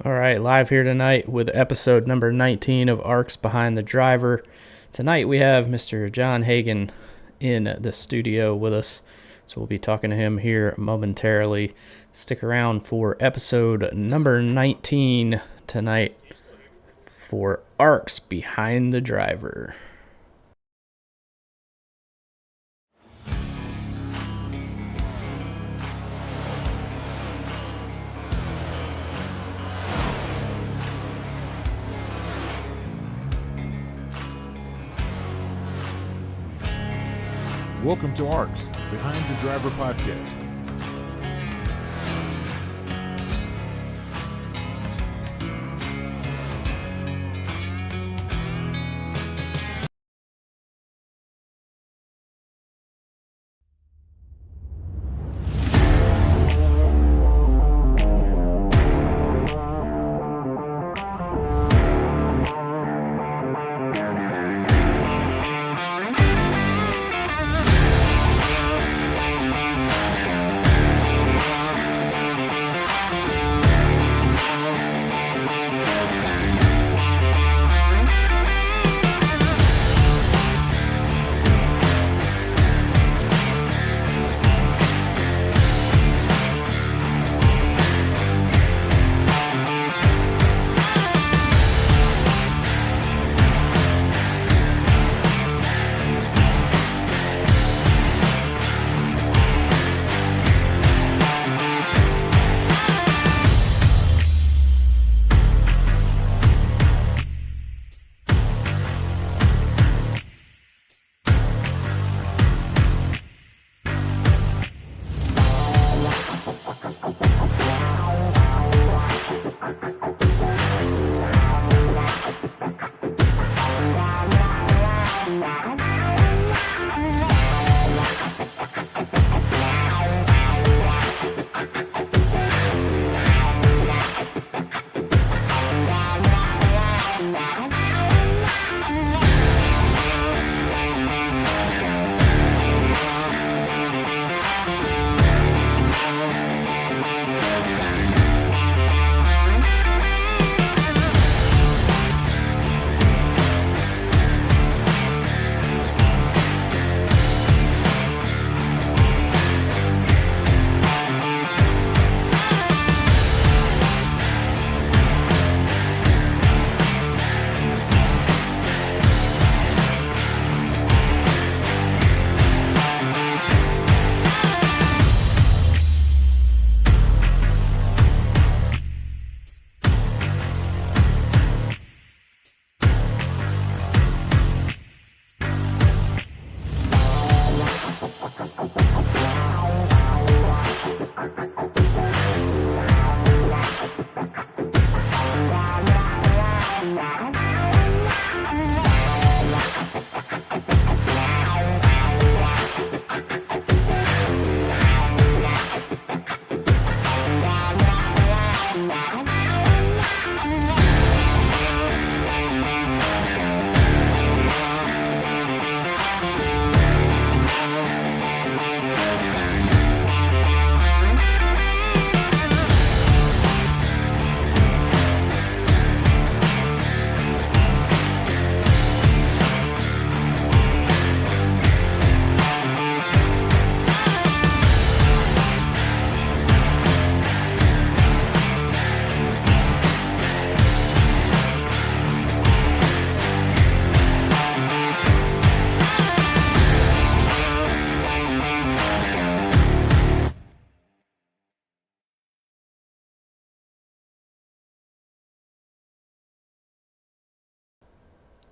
All right, live here tonight with episode number 19 of ARCS Behind the Driver. Tonight we have Mr. John Hagen in the studio with us, so we'll be talking to him here momentarily. Stick around for episode number 19 tonight for ARCS Behind the Driver. Welcome to ARCS Behind the Driver podcast.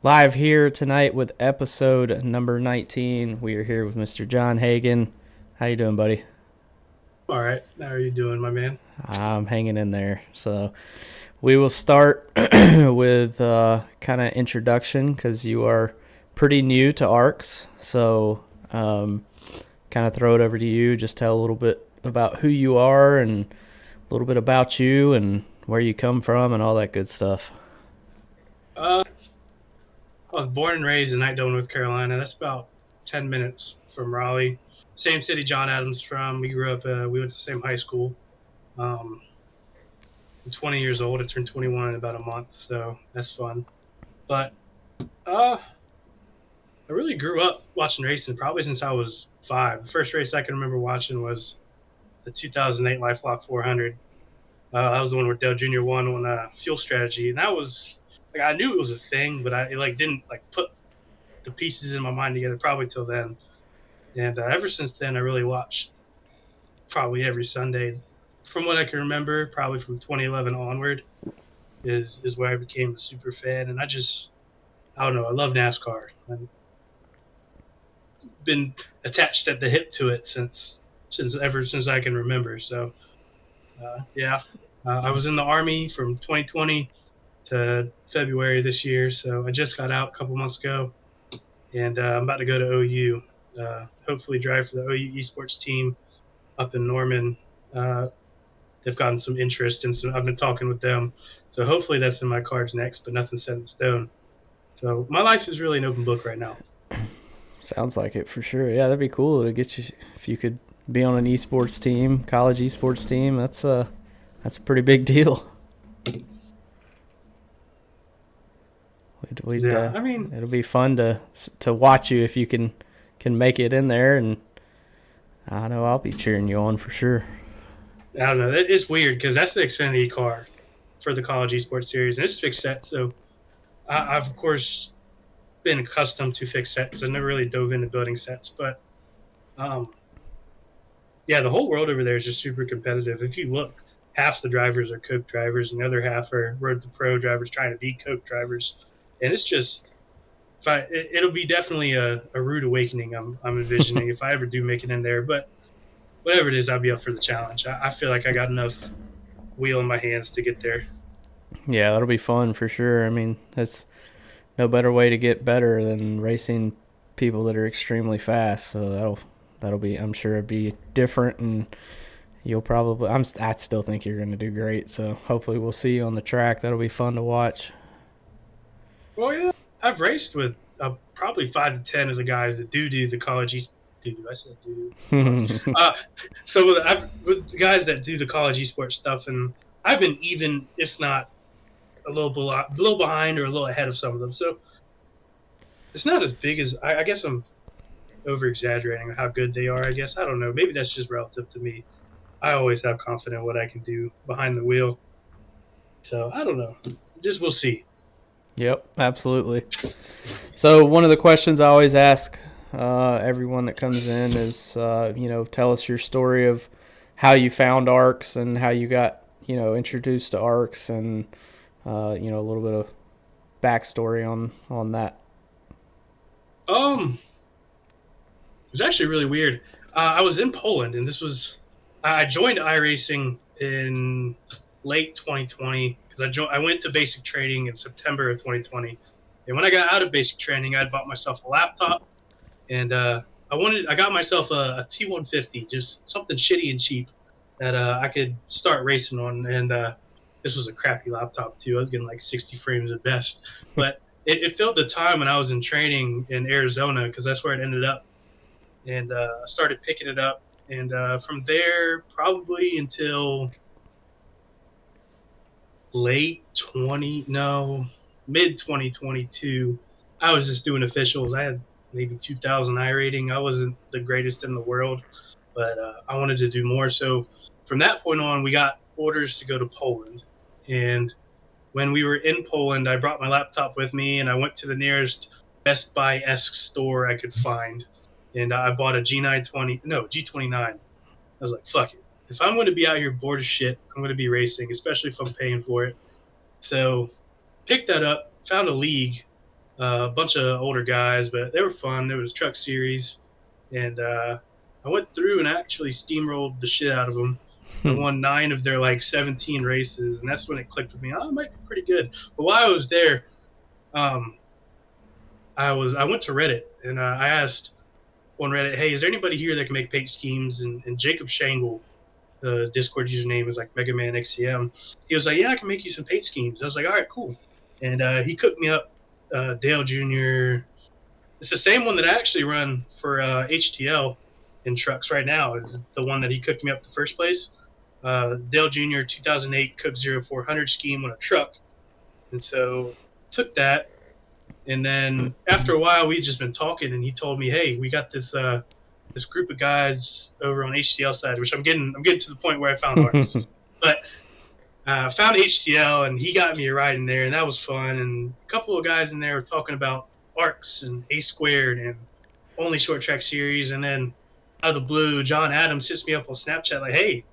Live here tonight with episode number 19. We are here with Mr. John Hagen. How you doing, buddy? All right. How are you doing, my man? I'm hanging in there. So we will start with kind of introduction because you are pretty new to ARCS. So kind of throw it over to you. Just tell a little bit about who you are and a little bit about you and where you come from and all that good stuff. I was born and raised in Nightdale, North Carolina. That's about 10 minutes from Raleigh. Same city John Adams from. We grew up, we went to the same high school. I'm 20 years old. I turned 21 in about a month, so that's fun. But I really grew up watching racing probably since I was 5. The first race I can remember watching was the 2008 LifeLock 400. That was the one where Dale Jr. won on fuel strategy, and that was like I knew it was a thing, but I didn't like put the pieces in my mind together probably till then. And ever since then, I really watched probably every Sunday. From what I can remember, probably from 2011 onward, is where I became a super fan. And I don't know, I love NASCAR. I've been attached at the hip to it since I can remember. So yeah, I was in the Army from 2020 to February this year. So I just got out a couple months ago, and I'm about to go to OU. Hopefully, drive for the OU esports team up in Norman. They've gotten some interest, and so I've been talking with them. So hopefully, that's in my cards next, but nothing's set in stone. So my life is really an open book right now. Sounds like it for sure. Yeah, that'd be cool to get you if you could be on an esports team, college esports team. That's a pretty big deal. Yeah, I mean, it'll be fun to watch you if you can make it in there, and I know I'll be cheering you on for sure. I don't know. It's weird because that's the Xfinity car for the college esports series, and it's fixed set. So I've of course been accustomed to fixed set because I never really dove into building sets. But yeah, the whole world over there is just super competitive. If you look, half the drivers are Coke drivers, and the other half are Road to Pro drivers trying to be Coke drivers, and it's just. It'll be definitely a rude awakening. I'm envisioning if I ever do make it in there, but whatever it is, I'll be up for the challenge. I feel like I got enough wheel in my hands to get there. Yeah, that'll be fun for sure. I mean, that's no better way to get better than racing people that are extremely fast. So that'll be, I'm sure it'd be different, and you'll probably, I still think you're going to do great. So hopefully we'll see you on the track. That'll be fun to watch. Well, yeah, I've raced with probably 5 to 10 of the guys that do the college I said dude. So with the guys that do the college esports stuff, and I've been even, if not a little behind or a little ahead of some of them. So it's not as big as I guess I'm over exaggerating how good they are. I guess I don't know. Maybe that's just relative to me. I always have confidence in what I can do behind the wheel. So I don't know. Just we'll see. Yep, absolutely. So one of the questions I always ask everyone that comes in is, tell us your story of how you found ARCS and how you got, introduced to ARCS, and, a little bit of backstory on that. It was actually really weird. I was in Poland, and I joined iRacing in late 2020 because I went to basic training in September of 2020, and when I got out of basic training, I bought myself a laptop, and I got myself a T150, just something shitty and cheap that I could start racing on, and this was a crappy laptop too. I was getting like 60 frames at best, but it filled the time when I was in training in Arizona because that's where it ended up, and I started picking it up, and from there probably until mid 2022, I was just doing officials. I had maybe 2,000 iRating. I wasn't the greatest in the world, but I wanted to do more. So from that point on, we got orders to go to Poland. And when we were in Poland, I brought my laptop with me, and I went to the nearest Best Buy-esque store I could find. And I bought a G29. I was like, fuck it. If I'm going to be out here bored as shit, I'm going to be racing, especially if I'm paying for it. So picked that up, found a league, a bunch of older guys, but they were fun. There was Truck Series, and I went through and actually steamrolled the shit out of them. I won 9 of their like 17 races, and that's when it clicked with me. Oh, I might be pretty good. But while I was there, I went to Reddit, and I asked on Reddit, hey, is there anybody here that can make paint schemes? And Jacob Shangle, the Discord username is like Mega Man XCM. He was like, yeah, I can make you some paint schemes. I was like, all right, cool. And he cooked me up Dale Jr. It's the same one that I actually run for HTL in trucks right now. Is the one that he cooked me up the first place. Dale Jr. 2008 Cook 0400 scheme on a truck. And so took that. And then after a while, we'd just been talking, and he told me, "Hey, we got this group of guys over on HTL side," which I'm getting to the point where I found ARCS, but found HTL, and he got me a ride in there, and that was fun. And a couple of guys in there were talking about ARCS and A squared and only short track series, and then out of the blue, John Adams hits me up on Snapchat like, "Hey,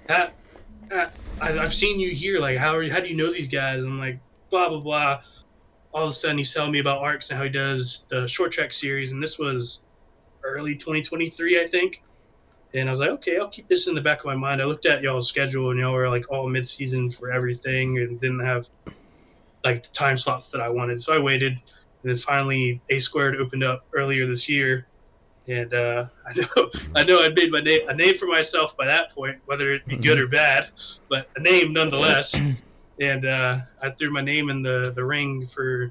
that, I've seen you here. Like, how do you know these guys?" I'm like, blah blah blah. All of a sudden, he's telling me about ARCS and how he does the short track series, and this was early 2023, I think. And I was like, okay, I'll keep this in the back of my mind. I looked at y'all's schedule, and y'all were like all mid-season for everything, and didn't have like the time slots that I wanted. So I waited, and then finally A squared opened up earlier this year, and I know I'd made a name for myself by that point, whether it be good or bad, but a name nonetheless. And I threw my name in the ring for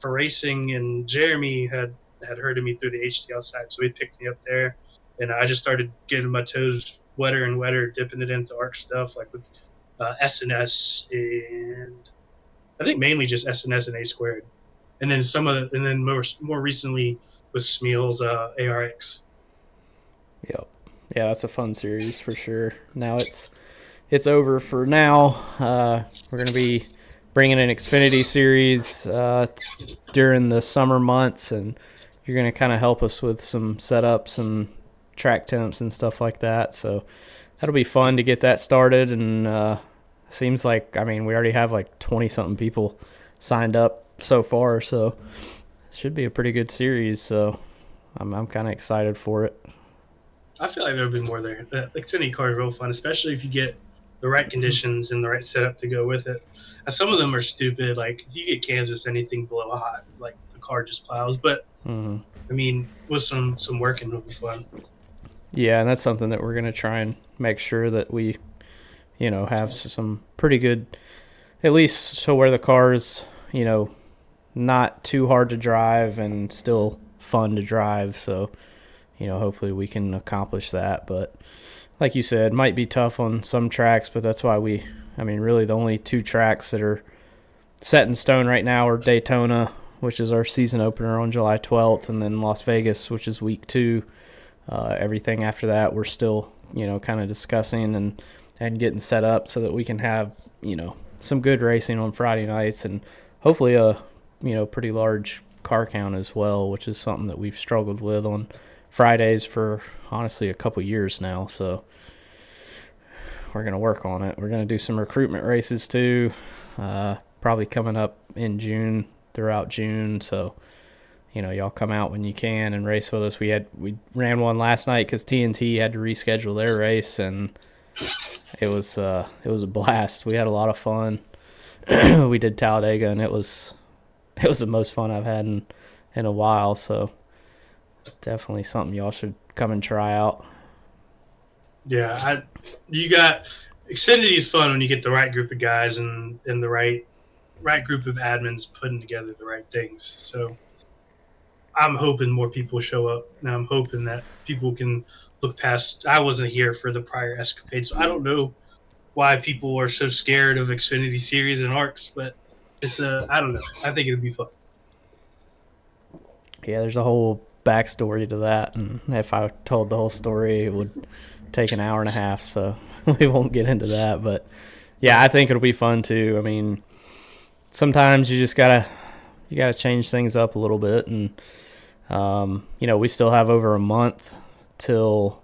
racing, and Jeremy had heard of me through the HTL side, so he picked me up there, and I just started getting my toes wetter and wetter, dipping it into ARC stuff, like with SNS, and I think mainly just SNS and A squared, and then more recently with Smeal's ARX. Yep. Yeah, that's a fun series for sure. Now it's over for now. We're going to be bringing an Xfinity series during the summer months, and you're going to kind of help us with some setups and track temps and stuff like that. So that'll be fun to get that started. And seems like, I mean, we already have like 20-something people signed up so far, so it should be a pretty good series. So I'm kind of excited for it. I feel like there'll be more there. The Xfinity car is real fun, especially if you get the right conditions and the right setup to go with it. And some of them are stupid. Like, if you get Kansas, anything below a hot, like the car just plows. But I mean, with some working, it'll be fun. Yeah, and that's something that we're going to try and make sure that we, have some pretty good, at least so where the car's, not too hard to drive and still fun to drive. So, hopefully we can accomplish that. But like you said, might be tough on some tracks, but that's why really the only two tracks that are set in stone right now are Daytona, which is our season opener on July 12th, and then Las Vegas, which is week 2. Everything after that, we're still, kind of discussing and getting set up so that we can have, some good racing on Friday nights, and hopefully a, pretty large car count as well, which is something that we've struggled with on Fridays for honestly a couple years now. So we're going to work on it. We're going to do some recruitment races too, probably coming up in June, throughout June. So, y'all come out when you can and race with us. We ran one last night because TNT had to reschedule their race, and it was a blast. We had a lot of fun. We did Talladega, and it was the most fun I've had in a while. So definitely something y'all should come and try out. Yeah, Xfinity is fun when you get the right group of guys and the right group of admins putting together the right things. So I'm hoping more people show up, and I'm hoping that people can look past. I wasn't here for the prior escapade, so I don't know why people are so scared of Xfinity Series and ARCS, but it's I don't know. I think it'd be fun. Yeah, there's a whole backstory to that, and if I told the whole story, it would take an hour and a half, so we won't get into that. But yeah, I think it'll be fun too. I mean, sometimes you just gotta change things up a little bit, and we still have over a month till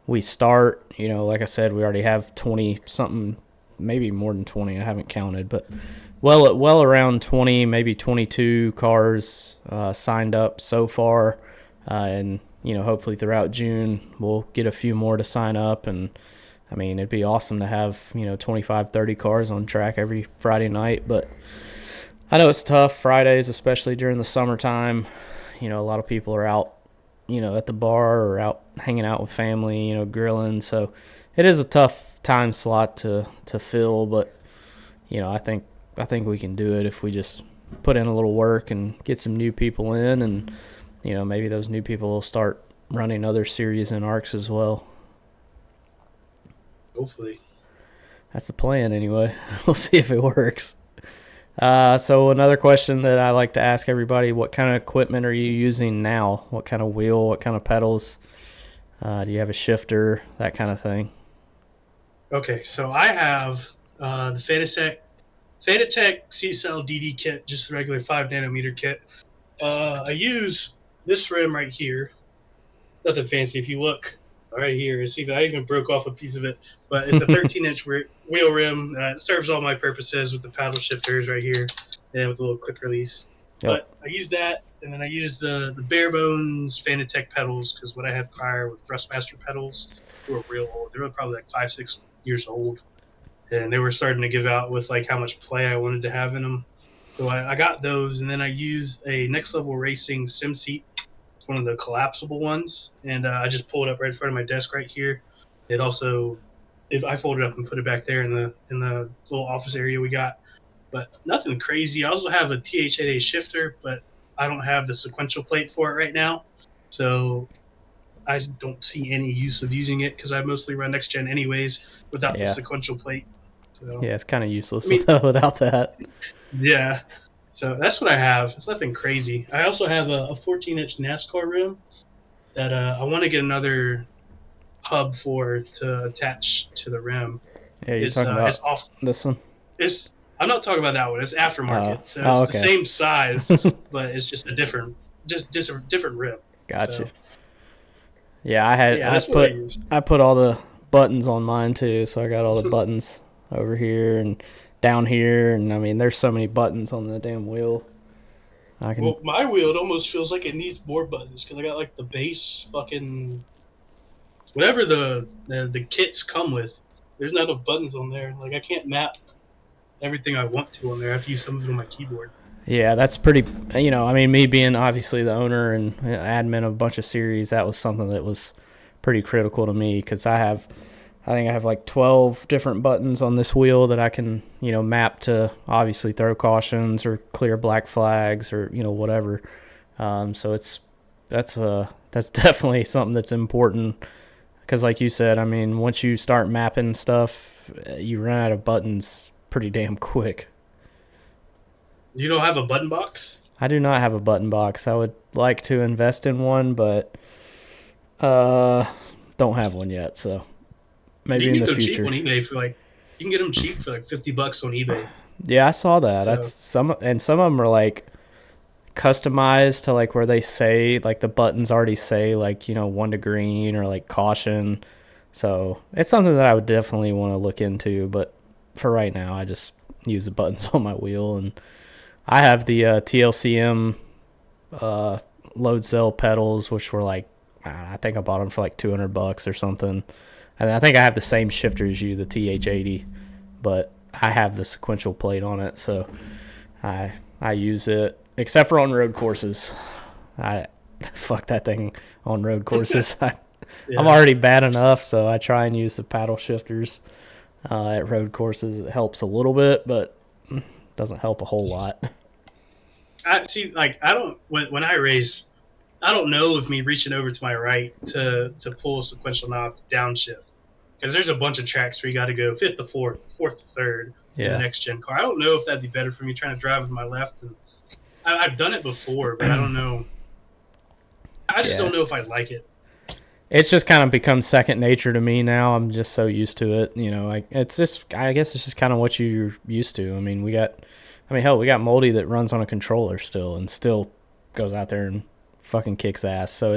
we start. Like I said, we already have 20 something, maybe more than 20. I haven't counted, but well around 20, maybe 22 cars signed up so far. And, hopefully throughout June, we'll get a few more to sign up. And, I mean, it'd be awesome to have, 25, 30 cars on track every Friday night. But I know it's tough Fridays, especially during the summertime. A lot of people are out, at the bar or out hanging out with family, grilling. So it is a tough time slot to fill. But, I think we can do it if we just put in a little work and get some new people in, and maybe those new people will start running other series in ARCS as well. Hopefully. That's the plan anyway. We'll see if it works. So another question that I like to ask everybody, what kind of equipment are you using now? What kind of wheel, what kind of pedals? Do you have a shifter, that kind of thing? Okay, so I have the Fanatec C-Cell DD kit, just the regular 5 nanometer kit. I use this rim right here. Nothing fancy. If you look right here, I even broke off a piece of it, but it's a 13-inch wheel rim. It serves all my purposes with the paddle shifters right here and with a little click release. Yep. But I use that, and then I use the bare bones Fanatec pedals, because what I had prior with Thrustmaster pedals were real old. They were probably like 5-6 years old, and they were starting to give out with like how much play I wanted to have in them. So I got those, and then I used a Next Level Racing sim seat. It's one of the collapsible ones, and I just pull it up right in front of my desk right here. It also, if I fold it up and put it back there in the little office area we got, but nothing crazy. I also have a TH8A shifter, but I don't have the sequential plate for it right now, so I don't see any use of using it because I mostly run next gen anyways without the sequential plate. So yeah, it's kind of useless without that. Yeah, so that's what I have. It's nothing crazy. I also have a 14-inch NASCAR rim that I want to get another hub for to attach to the rim. Yeah, you're talking about it's off, this one? I'm not talking about that one. It's aftermarket, so it's the same size, but it's just a different rim. Gotcha. So, yeah, I put all the buttons on mine too, so I got all the buttons over here and down here, and I mean, there's so many buttons on the damn wheel. Well, my wheel, it almost feels like it needs more buttons because I got like the base fucking whatever the kits come with. There's not enough buttons on there. Like I can't map everything I want to on there. I have to use some of it on my keyboard. Yeah, that's pretty. I mean, me being obviously the owner and admin of a bunch of series, that was something that was pretty critical to me because I think I have like 12 different buttons on this wheel that I can, map to obviously throw cautions or clear black flags or, whatever. So that's definitely something that's important because like you said, I mean, once you start mapping stuff, you run out of buttons pretty damn quick. You don't have a button box? I do not have a button box. I would like to invest in one, but don't have one yet, so maybe in the future. You can get them cheap on eBay you can get them cheap for like $50 on eBay. Yeah, I saw that. Some of them are like customized to like where they say like the buttons already say like 1 to green or like caution. So it's something that I would definitely want to look into, but for right now, I just use the buttons on my wheel, and I have the TLCM load cell pedals, which were like I think I bought them for like $200 or something. And I think I have the same shifter as you, the TH80, but I have the sequential plate on it, so I use it, except for on road courses. I fuck that thing on road courses. I'm already bad enough, so I try and use the paddle shifters at road courses. It helps a little bit, but doesn't help a whole lot. When I race, I don't know if me reaching over to my right to pull a sequential knob to downshift, because there's a bunch of tracks where you got to go fifth to fourth, fourth to third in the next gen car. I don't know if that'd be better for me trying to drive with my left. And I've done it before, but I don't know. I just don't know if I like it. It's just kind of become second nature to me now. I'm just so used to it. I guess it's just kind of what you're used to. I mean, hell, we got Moldy that runs on a controller still and still goes out there and fucking kicks ass. So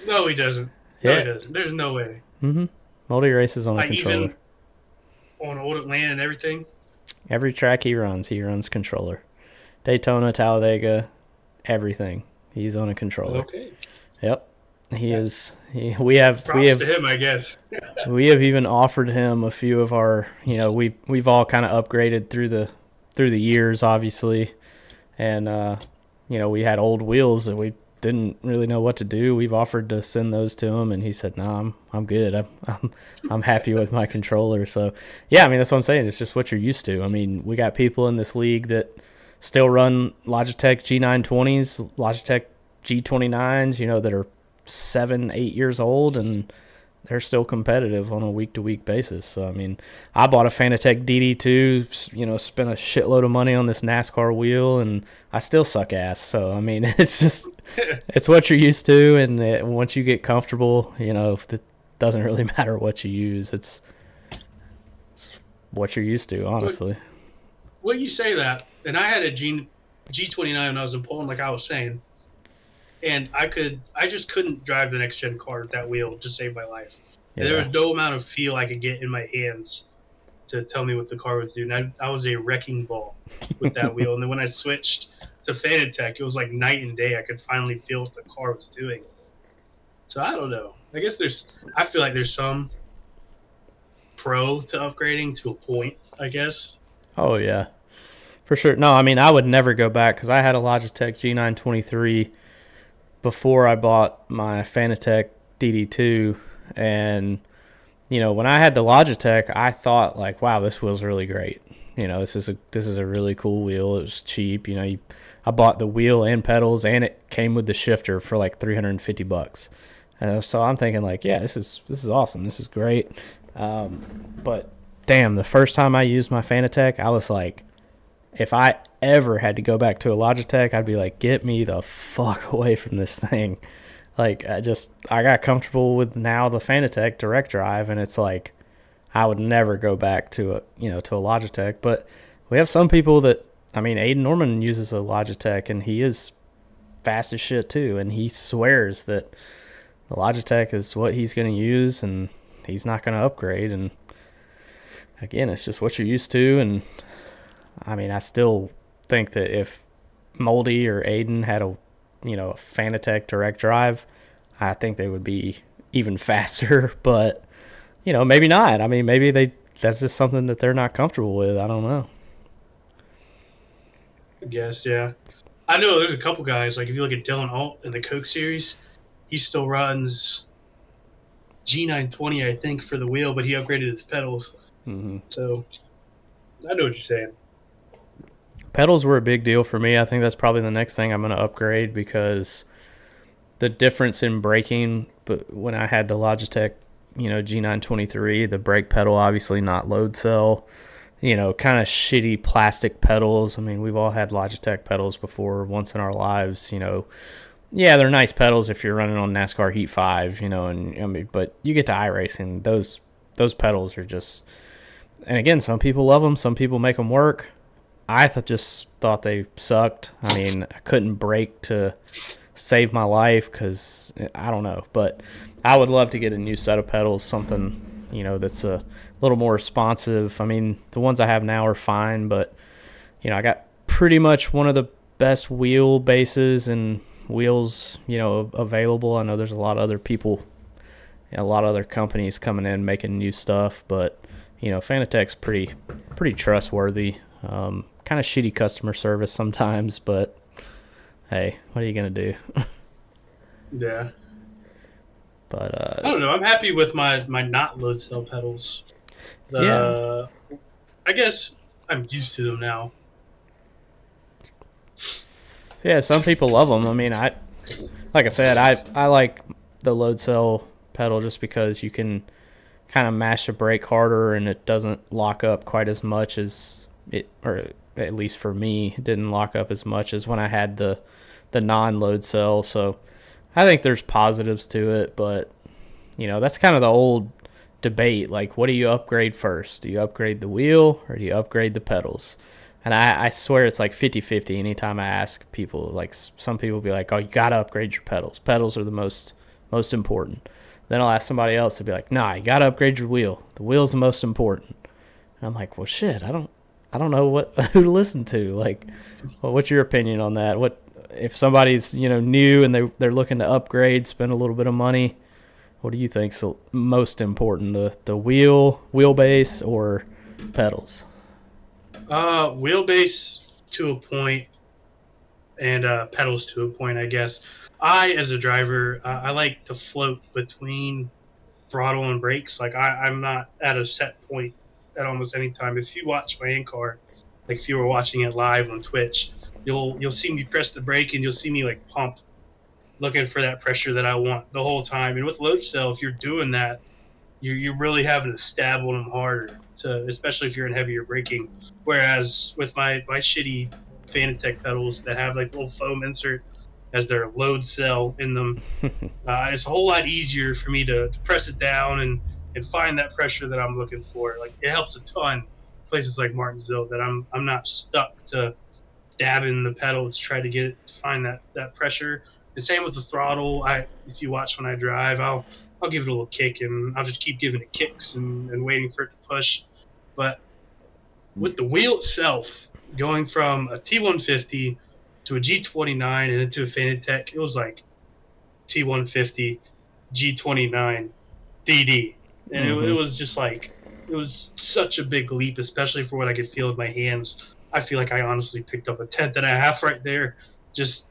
no, he doesn't. No, he doesn't. There's no way. Mm-hmm. Moldy races on a controller. Even on Old Atlanta and everything. Every track he runs controller. Daytona, Talladega, everything. He's on a controller. Okay. Yep. He is. We have to him, I guess. We have even offered him a few of our. We've all kind of upgraded through the years, obviously, and we had old wheels that we didn't really know what to do. We've offered to send those to him, and he said, "No, I'm good. I'm happy with my controller." So yeah, I mean that's what I'm saying. It's just what you're used to. I mean, we got people in this league that still run Logitech G920s, Logitech G29s, that are 7-8 years old, and they're still competitive on a week-to-week basis. So I mean, I bought a Fanatec DD2, spent a shitload of money on this NASCAR wheel, and I still suck ass. So I mean, it's just it's what you're used to, and once you get comfortable, it doesn't really matter what you use. It's what you're used to, honestly. Well, you say that, and I had a G29 when I was in Poland, like I was saying, and I just couldn't drive the next gen car with that wheel to save my life. Yeah. And there was no amount of feel I could get in my hands to tell me what the car was doing. I was a wrecking ball with that wheel, and then when I switched to Fanatec, it was like night and day. I could finally feel what the car was doing. So I don't know. I feel like there's some pro to upgrading to a point, I guess. Oh, yeah. For sure. No, I mean, I would never go back because I had a Logitech G923 before I bought my Fanatec DD2. And, when I had the Logitech, I thought, like, wow, this wheel's really great. This is a really cool wheel. It was cheap. I bought the wheel and pedals, and it came with the shifter for like $350. So I'm thinking, like, yeah, this is awesome. This is great. But damn, the first time I used my Fanatec, I was like, if I ever had to go back to a Logitech, I'd be like, get me the fuck away from this thing. Like, I got comfortable with now the Fanatec direct drive, and it's like, I would never go back to a Logitech. But we have some people that, I mean, Aiden Norman uses a Logitech, and he is fast as shit too, and he swears that the Logitech is what he's going to use, and he's not going to upgrade. And again, it's just what you're used to. And I mean, I still think that if Moldy or Aiden had a Fanatec direct drive, I think they would be even faster. But maybe not. I mean, maybe that's just something that they're not comfortable with. I don't know. I guess, yeah. I know there's a couple guys, like if you look at Dylan Alt in the Coke series, he still runs G920, I think, for the wheel, but he upgraded his pedals. Mm-hmm. So I know what you're saying. Pedals were a big deal for me. I think that's probably the next thing I'm going to upgrade, because the difference in braking, but when I had the Logitech, G923, the brake pedal, obviously not load cell, kind of shitty plastic pedals. I mean, we've all had Logitech pedals before once in our lives, Yeah, they're nice pedals if you're running on NASCAR Heat 5, but you get to iRacing, those pedals are just, and again, some people love them, some people make them work. I just thought they sucked. I mean, I couldn't brake to save my life because I don't know. But I would love to get a new set of pedals, something, that's a little more responsive. I mean, the ones I have now are fine, but, I got pretty much one of the best wheel bases and wheels, available. I know there's a lot of other people, a lot of other companies coming in making new stuff, but, Fanatec's pretty trustworthy. Kind of shitty customer service sometimes, but hey, what are you gonna do? Yeah. But I don't know. I'm happy with my not load cell pedals. Yeah. I guess I'm used to them now. Yeah, some people love them. I mean, like I said, I like the load cell pedal just because you can kind of mash the brake harder and it doesn't lock up quite as much as it, or at least for me, it didn't lock up as much as when I had the non-load cell. So I think there's positives to it, but that's kind of the old debate. Like, what do you upgrade first? Do you upgrade the wheel or do you upgrade the pedals? And I swear it's like 50-50 anytime I ask people. Like, some people be like, oh, you got to upgrade your pedals. Pedals are the most important. Then I'll ask somebody else to be like, nah, you got to upgrade your wheel. The wheel's the most important. And I'm like, well, shit, I don't know who to listen to. Like, well, what's your opinion on that? What if somebody's new and they're looking to upgrade, spend a little bit of money? What do you think's most important, the wheelbase or pedals? Wheelbase to a point, and pedals to a point, I guess. As a driver, I like to float between throttle and brakes. Like, I'm not at a set point at almost any time. If you watch my in-car, like if you were watching it live on Twitch, you'll see me press the brake and you'll see me pump, looking for that pressure that I want the whole time. And with load cell, if you're doing that, you're really having to stab on them harder, especially if you're in heavier braking. Whereas with my shitty Fanatec pedals that have like little foam insert as their load cell in them, it's a whole lot easier for me to press it down and find that pressure that I'm looking for. Like it helps a ton. Places like Martinsville that I'm not stuck to dabbing the pedal to try to find that pressure. The same with the throttle. If you watch when I drive, I'll give it a little kick and I'll just keep giving it kicks and waiting for it to push. But with the wheel itself, going from a T150 to a G29 and into a Fanatec, it was like T150, G29, DD. And it was just like, it was such a big leap, especially for what I could feel with my hands. I feel like I honestly picked up a tenth and a half right there, just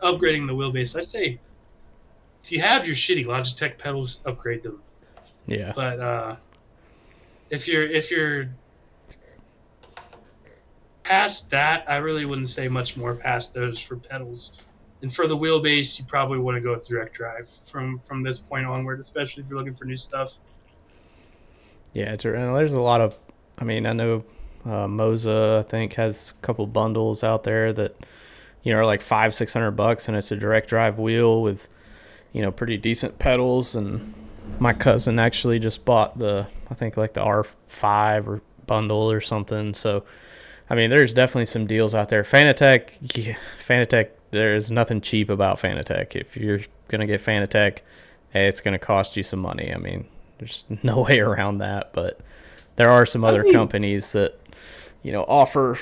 upgrading the wheelbase. I'd say if you have your shitty Logitech pedals, upgrade them. Yeah. But if you're past that, I really wouldn't say much more past those for pedals. And for the wheelbase, you probably want to go with direct drive from this point onward, especially if you're looking for new stuff. Yeah, and there's a lot of. I mean, I know Moza, I think, has a couple bundles out there that are like $500-600, and it's a direct drive wheel with pretty decent pedals. And my cousin actually just bought I think like the R5 or bundle or something. So I mean, there's definitely some deals out there. Fanatec, there's nothing cheap about Fanatec. If you're gonna get Fanatec, hey, it's gonna cost you some money. I mean, there's no way around that. But there are some other companies that offer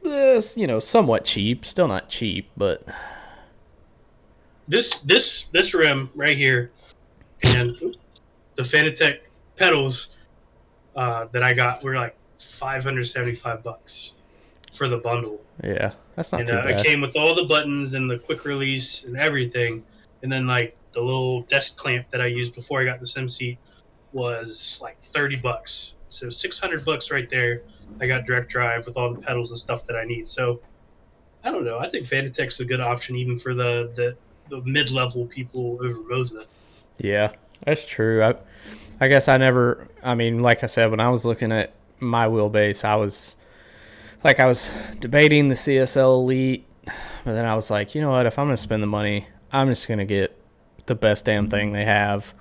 this somewhat cheap, still not cheap, but this rim right here and the Fanatec pedals that I got were like $575 for the bundle. Yeah, that's not too bad. It came with all the buttons and the quick release and everything, and then like the little desk clamp that I used before I got the sim seat was like $30. So $600 right there. I got direct drive with all the pedals and stuff that I need. So I don't know. I think Fanatec's a good option even for the mid-level people over Moza. Yeah, that's true. I guess I mean, like I said, when I was looking at my wheelbase, I was debating the CSL Elite, but then I was like, you know what? If I'm going to spend the money, I'm just going to get the best damn thing they have,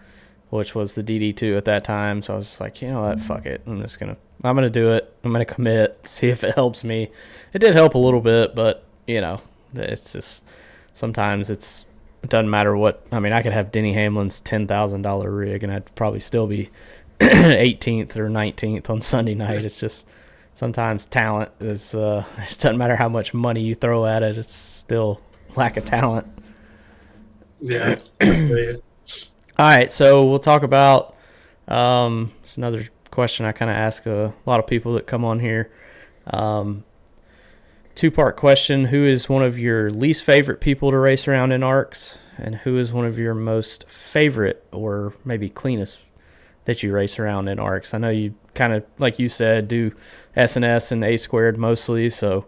which was the DD2 at that time. So I was just like, you know what? Fuck it. I'm going to do it. I'm going to commit, see if it helps me. It did help a little bit, but it's just, sometimes it doesn't matter what. I mean, I could have Denny Hamlin's $10,000 rig and I'd probably still be 18th or 19th on Sunday night. It's just sometimes talent is it doesn't matter how much money you throw at it, it's still lack of talent. Yeah. All right, so we'll talk about it's another question I kind of ask a lot of people that come on here. Two-part question: who is one of your least favorite people to race around in ARCS, and who is one of your most favorite or maybe cleanest that you race around in ARCS? I know you kind of, like you said, do S&S and A² mostly, so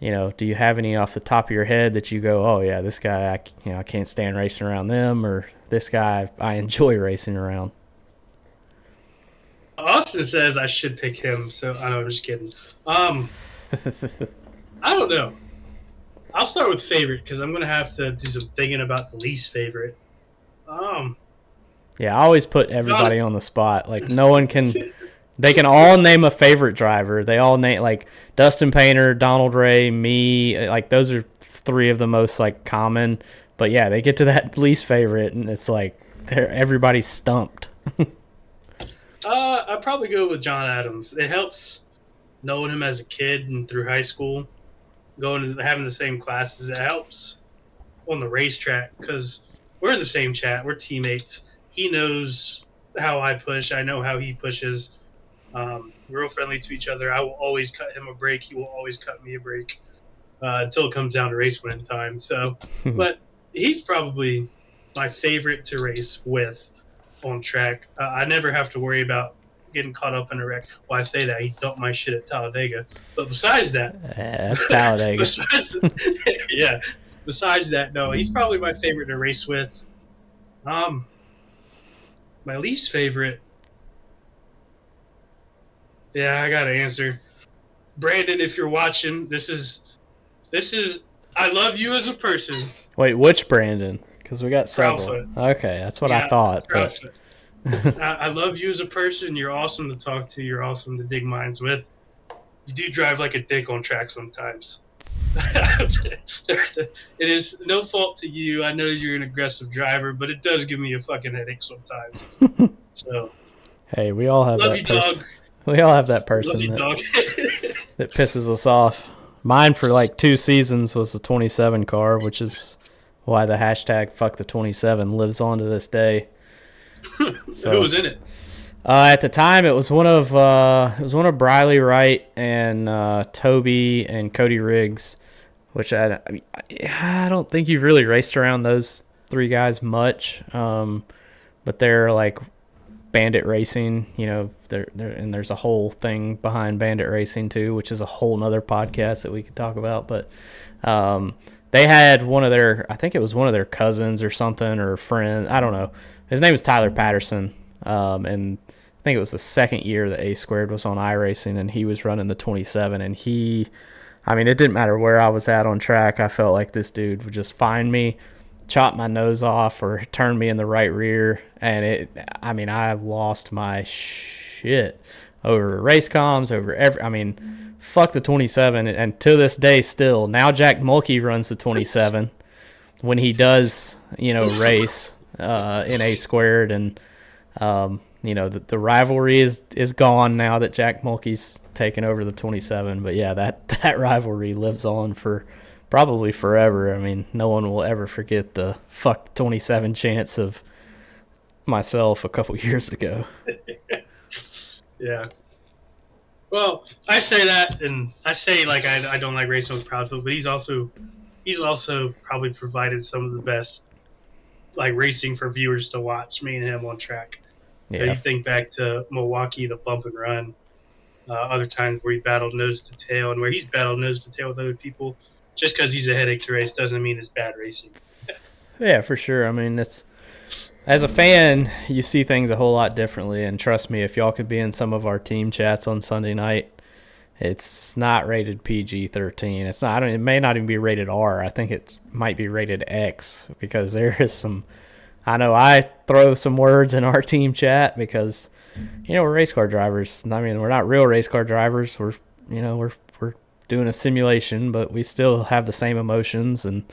do you have any off the top of your head that you go, oh yeah, this guy I can't stand racing around them, or this guy I enjoy racing around? Austin says I should pick him, so I'm just kidding. I don't know. I'll start with favorite because I'm gonna have to do some thinking about the least favorite. Yeah, I always put everybody on the spot. Like no one can. They can all name a favorite driver. They all name like Dustin Painter, Donald Ray, me. Like those are three of the most like common. But yeah, they get to that least favorite, and it's like everybody's stumped. I'd probably go with John Adams. It helps knowing him as a kid and through high school, having the same classes. It helps on the racetrack because we're in the same chat. We're teammates. He knows how I push. I know how he pushes. Real friendly to each other. I will always cut him a break. He will always cut me a break until it comes down to race winning time. So, but he's probably my favorite to race with on track. I never have to worry about getting caught up in a wreck. Well, I say that he dumped my shit at Talladega, but besides that, that's Talladega. Besides that, no, he's probably my favorite to race with. My least favorite. Yeah, I got to answer. Brandon, if you're watching, this is. I love you as a person. Wait, which Brandon? Because we got several. Proudfoot. Okay, that's what I Yeah, thought. But Proudfoot. I love you as a person. You're awesome to talk to. You're awesome to dig minds with. You do drive like a dick on track sometimes. It is no fault to you. I know you're an aggressive driver, but it does give me a fucking headache sometimes. So, hey, we all have love that you, person. dog. We all have that Love person you, that, dog. that pisses us off. Mine for like 2 seasons was the 27 car, which is why the hashtag fuck the 27 lives on to this day. So, who was in it? At the time, it was one of Briley Wright and Toby and Cody Riggs, which I don't think you've really raced around those 3 guys much, but they're like Bandit Racing, and there's a whole thing behind Bandit Racing too, which is a whole nother podcast that we could talk about. But they had I think it was one of their cousins or something, or a friend, I don't know. His name was Tyler Patterson, and I think it was the second year that A Squared was on iRacing, and he was running the 27, and it didn't matter where I was at on track. I felt like this dude would just find me, chop my nose off, or turn me in the right rear, and I lost my shit over race comms, fuck the 27, and to this day still. Now Jack Mulkey runs the 27 when he does, race in A Squared, and the rivalry is gone now that Jack Mulkey's taken over the 27. But yeah, that rivalry lives on for probably forever. I mean, no one will ever forget the fuck 27 chance of myself a couple years ago. Yeah. Well, I say that, and I say like I don't like racing with Proudfoot, but he's also probably provided some of the best like racing for viewers to watch. Me and him on track. Yeah. You think back to Milwaukee, the bump and run. Other times where he battled nose to tail, and where he's battled nose to tail with other people. Just because he's a headache to race doesn't mean it's bad racing. Yeah, for sure. I mean, as a fan, you see things a whole lot differently. And trust me, if y'all could be in some of our team chats on Sunday night, it's not rated PG-13. It's not. It may not even be rated R. I think it might be rated X, because there is some. I know I throw some words in our team chat because, we're race car drivers. I mean, we're not real race car drivers. We're doing a simulation, but we still have the same emotions, and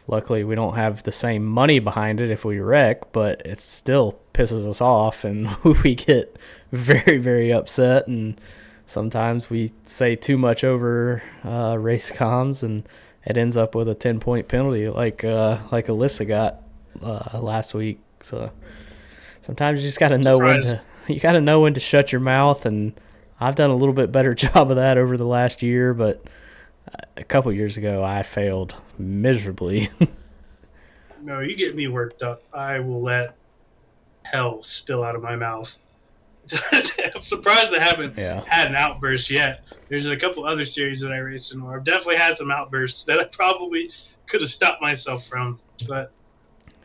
luckily we don't have the same money behind it if we wreck, but it still pisses us off, and we get very, very upset, and sometimes we say too much over race comms, and it ends up with a 10-point penalty like Alyssa got last week. So sometimes you just got to know when to shut your mouth, and I've done a little bit better job of that over the last year, but a couple years ago I failed miserably. No, you get me worked up. I will let hell spill out of my mouth. I'm surprised I haven't had an outburst yet. There's a couple other series that I raced in where I've definitely had some outbursts that I probably could have stopped myself from, but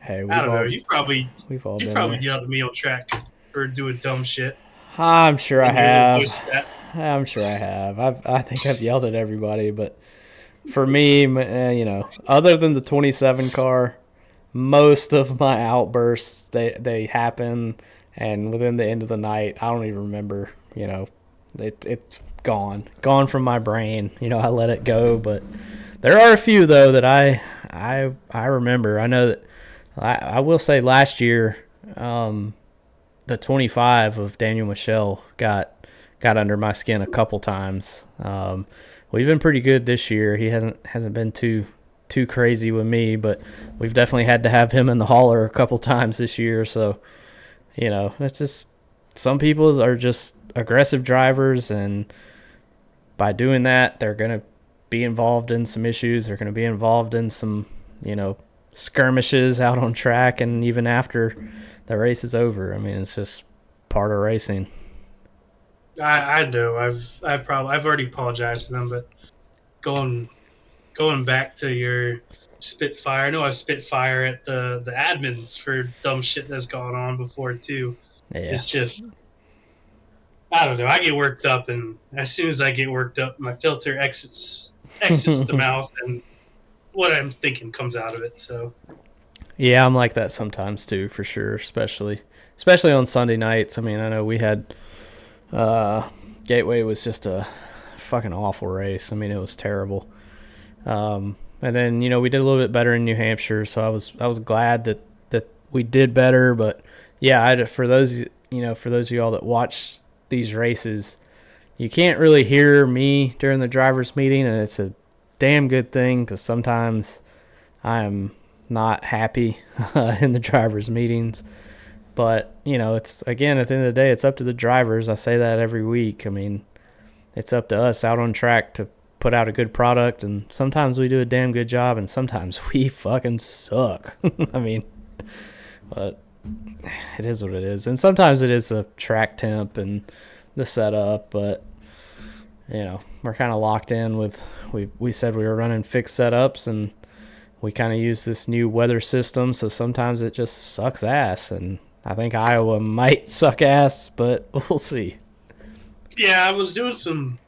hey, I don't know. You probably yelled yelled at me on track for doing dumb shit. I'm sure I have. I think I've yelled at everybody, but for me, other than the 27 car, most of my outbursts they happen, and within the end of the night, I don't even remember. It's gone from my brain. I let it go, but there are a few though that I remember. I know that I will say last year, the 25 of Daniel Michel got under my skin a couple times. We've been pretty good this year. He hasn't been too crazy with me, but we've definitely had to have him in the hauler a couple times this year. So, it's just, some people are just aggressive drivers, and by doing that, they're going to be involved in some issues. They're going to be involved in some, skirmishes out on track, and even after the race is over. I mean, it's just part of racing. I know. I've already apologized to them, but going back to your spit fire. I know I've spit fire at the admins for dumb shit that's gone on before too. Yeah. It's just, I don't know. I get worked up, and as soon as I get worked up, my filter exits the mouth, and what I'm thinking comes out of it. So Yeah, I'm like that sometimes too, for sure. Especially on Sunday nights. I mean, I know we had Gateway was just a fucking awful race. I mean, it was terrible. And then we did a little bit better in New Hampshire, so I was glad that we did better. But yeah, for those of y'all that watch these races, you can't really hear me during the drivers' meeting, and it's a damn good thing because sometimes I am not happy in the drivers' meetings. But it's, again, at the end of the day, it's up to the drivers. I say that every week. I mean, it's up to us out on track to put out a good product, and sometimes we do a damn good job, and sometimes we fucking suck. I mean, but it is what it is. And sometimes it is the track temp and the setup, but we're kind of locked in with, we said we were running fixed setups, and we kind of use this new weather system, so sometimes it just sucks ass, and I think Iowa might suck ass, but we'll see. yeah, I was doing some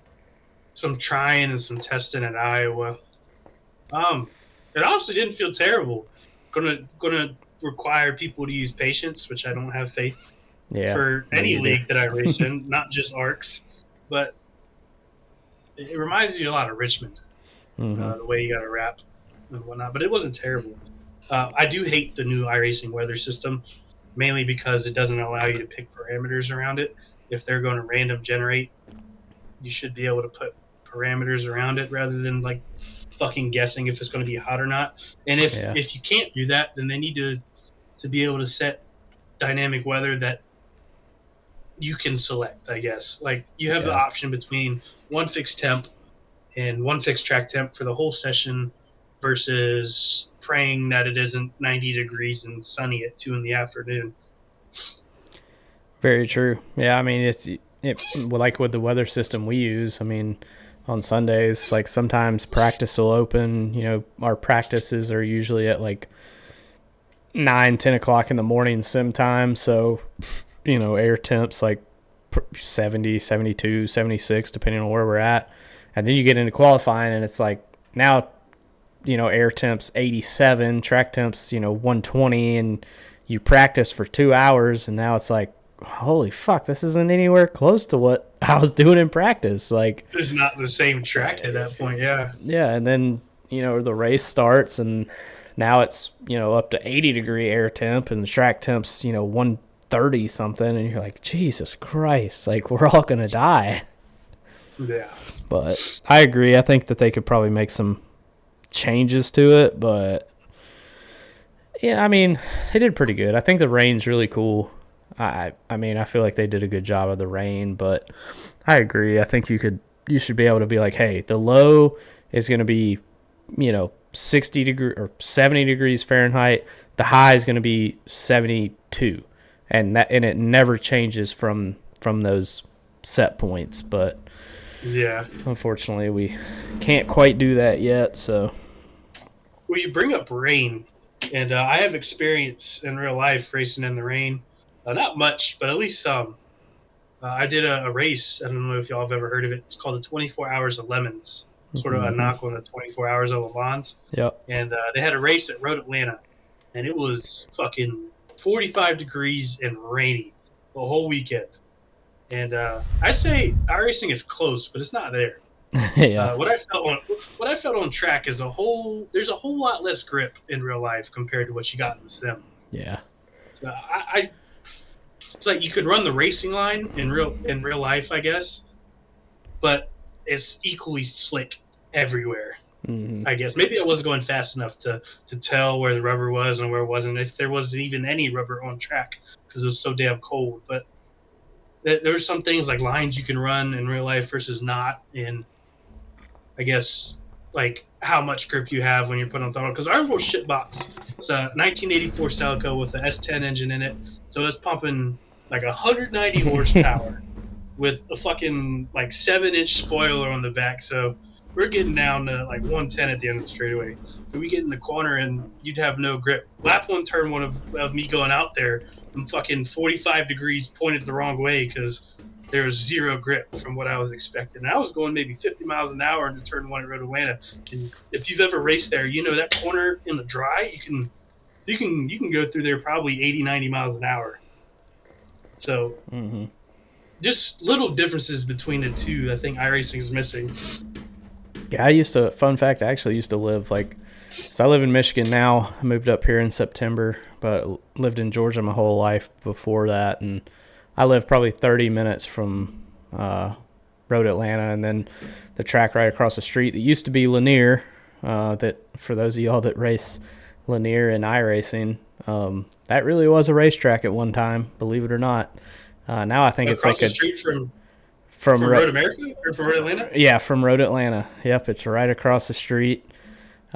trying and some testing at Iowa. It honestly didn't feel terrible. Gonna require people to use patience, which I don't have faith for any league that I race in, not just ARCS. But it reminds me a lot of Richmond, the way you got to wrap and whatnot. But it wasn't terrible. I do hate the new iRacing weather system, mainly because it doesn't allow you to pick parameters around it. If they're going to random generate, you should be able to put parameters around it rather than like fucking guessing if it's going to be hot or not. And if you can't do that, then they need to be able to set dynamic weather that you can select, I guess. Like you have the option between one fixed temp and one fixed track temp for the whole session versus praying that it isn't 90 degrees and sunny at 2 in the afternoon. Very true. Yeah, I mean, like with the weather system we use, I mean, on Sundays, like sometimes practice will open, our practices are usually at like 9-10 o'clock in the morning sim time, so air temps like 70, 72, 76 depending on where we're at, and then you get into qualifying and it's like now air temps 87, track temps 120, and you practice for 2 hours, and now it's like, holy fuck, this isn't anywhere close to what I was doing in practice. Like, it's not the same track at that point. Yeah, and then the race starts, and now it's up to 80 degree air temp, and the track temp's 130 something, and you're like, Jesus Christ, like we're all gonna die. Yeah. But I agree. I think that they could probably make some changes to it, but yeah, I mean, they did pretty good. I think the rain's really cool. I mean, I feel like they did a good job of the rain, but I agree. I think you should be able to be like, hey, the low is going to be, 60 degree or 70 degrees Fahrenheit. The high is going to be 72, and it never changes from those set points. But yeah, unfortunately, we can't quite do that yet. So, well, you bring up rain, and I have experience in real life racing in the rain. Not much, but at least some. I did a race. I don't know if y'all have ever heard of it. It's called the 24 Hours of Lemons, sort of a knock on the 24 Hours of Le Mans. Yep. And they had a race at Road Atlanta, and it was fucking 45 degrees and rainy the whole weekend. And I'd say iRacing is close, but it's not there. Yeah. What I felt on track is there's a whole lot less grip in real life compared to what you got in the sim. Yeah. So it's like you could run the racing line in real life, I guess, but it's equally slick everywhere. I guess maybe I wasn't going fast enough to tell where the rubber was and where it wasn't, if there wasn't even any rubber on track because it was so damn cold. But there were some things like lines you can run in real life versus not, and I guess like how much grip you have when you're put on throttle. Because our little shitbox, it's a 1984 Celica with an S10 engine in it, so it's pumping like 190 horsepower with a fucking like 7-inch spoiler on the back. So we're getting down to like 110 at the end of the straightaway. So we get in the corner and you'd have no grip. Lap one, turn one of me going out there, I'm fucking 45 degrees pointed the wrong way because there was zero grip from what I was expecting. And I was going maybe 50 miles an hour into turn one at Road Atlanta. And if you've ever raced there, you know that corner in the dry, you can go through there probably 80, 90 miles an hour. So just little differences between the two. I think iRacing is missing. Yeah, fun fact, I actually used to live so I live in Michigan now. I moved up here in September, but lived in Georgia my whole life before that. And I lived probably 30 minutes from Road Atlanta, and then the track right across the street that used to be Lanier, that for those of y'all that race Lanier and iRacing, that really was a racetrack at one time, believe it or not. Now I think across it's like the street from Road America or from Road Atlanta? Yeah, from Road Atlanta. Yep, it's right across the street.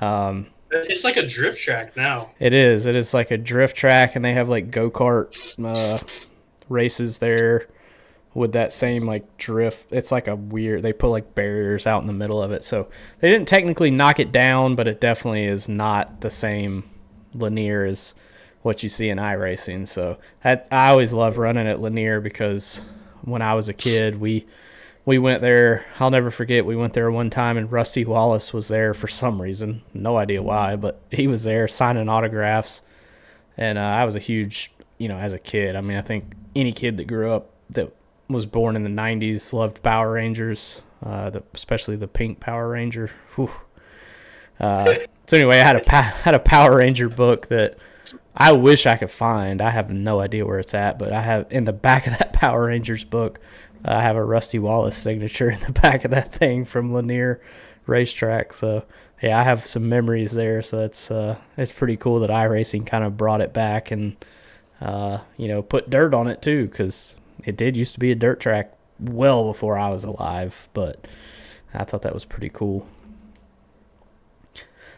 It's like a drift track now. It is. It is like a drift track, and they have like go-kart races there with that same like drift. It's like they put like barriers out in the middle of it. So they didn't technically knock it down, but it definitely is not the same Lanier as what you see in iRacing. So I always love running at Lanier because when I was a kid, we went there. I'll never forget, we went there one time and Rusty Wallace was there for some reason. No idea why, but he was there signing autographs. And I was a huge, as a kid, I mean, I think any kid that grew up that was born in the 90s loved Power Rangers, especially the pink Power Ranger. Whew. So anyway, I had a Power Ranger book that I wish I could find. I have no idea where it's at, but I have in the back of that Power Rangers book, I have a Rusty Wallace signature in the back of that thing from Lanier Racetrack. So yeah, I have some memories there. So it's pretty cool that iRacing kind of brought it back and put dirt on it too, because it did used to be a dirt track well before I was alive. But I thought that was pretty cool.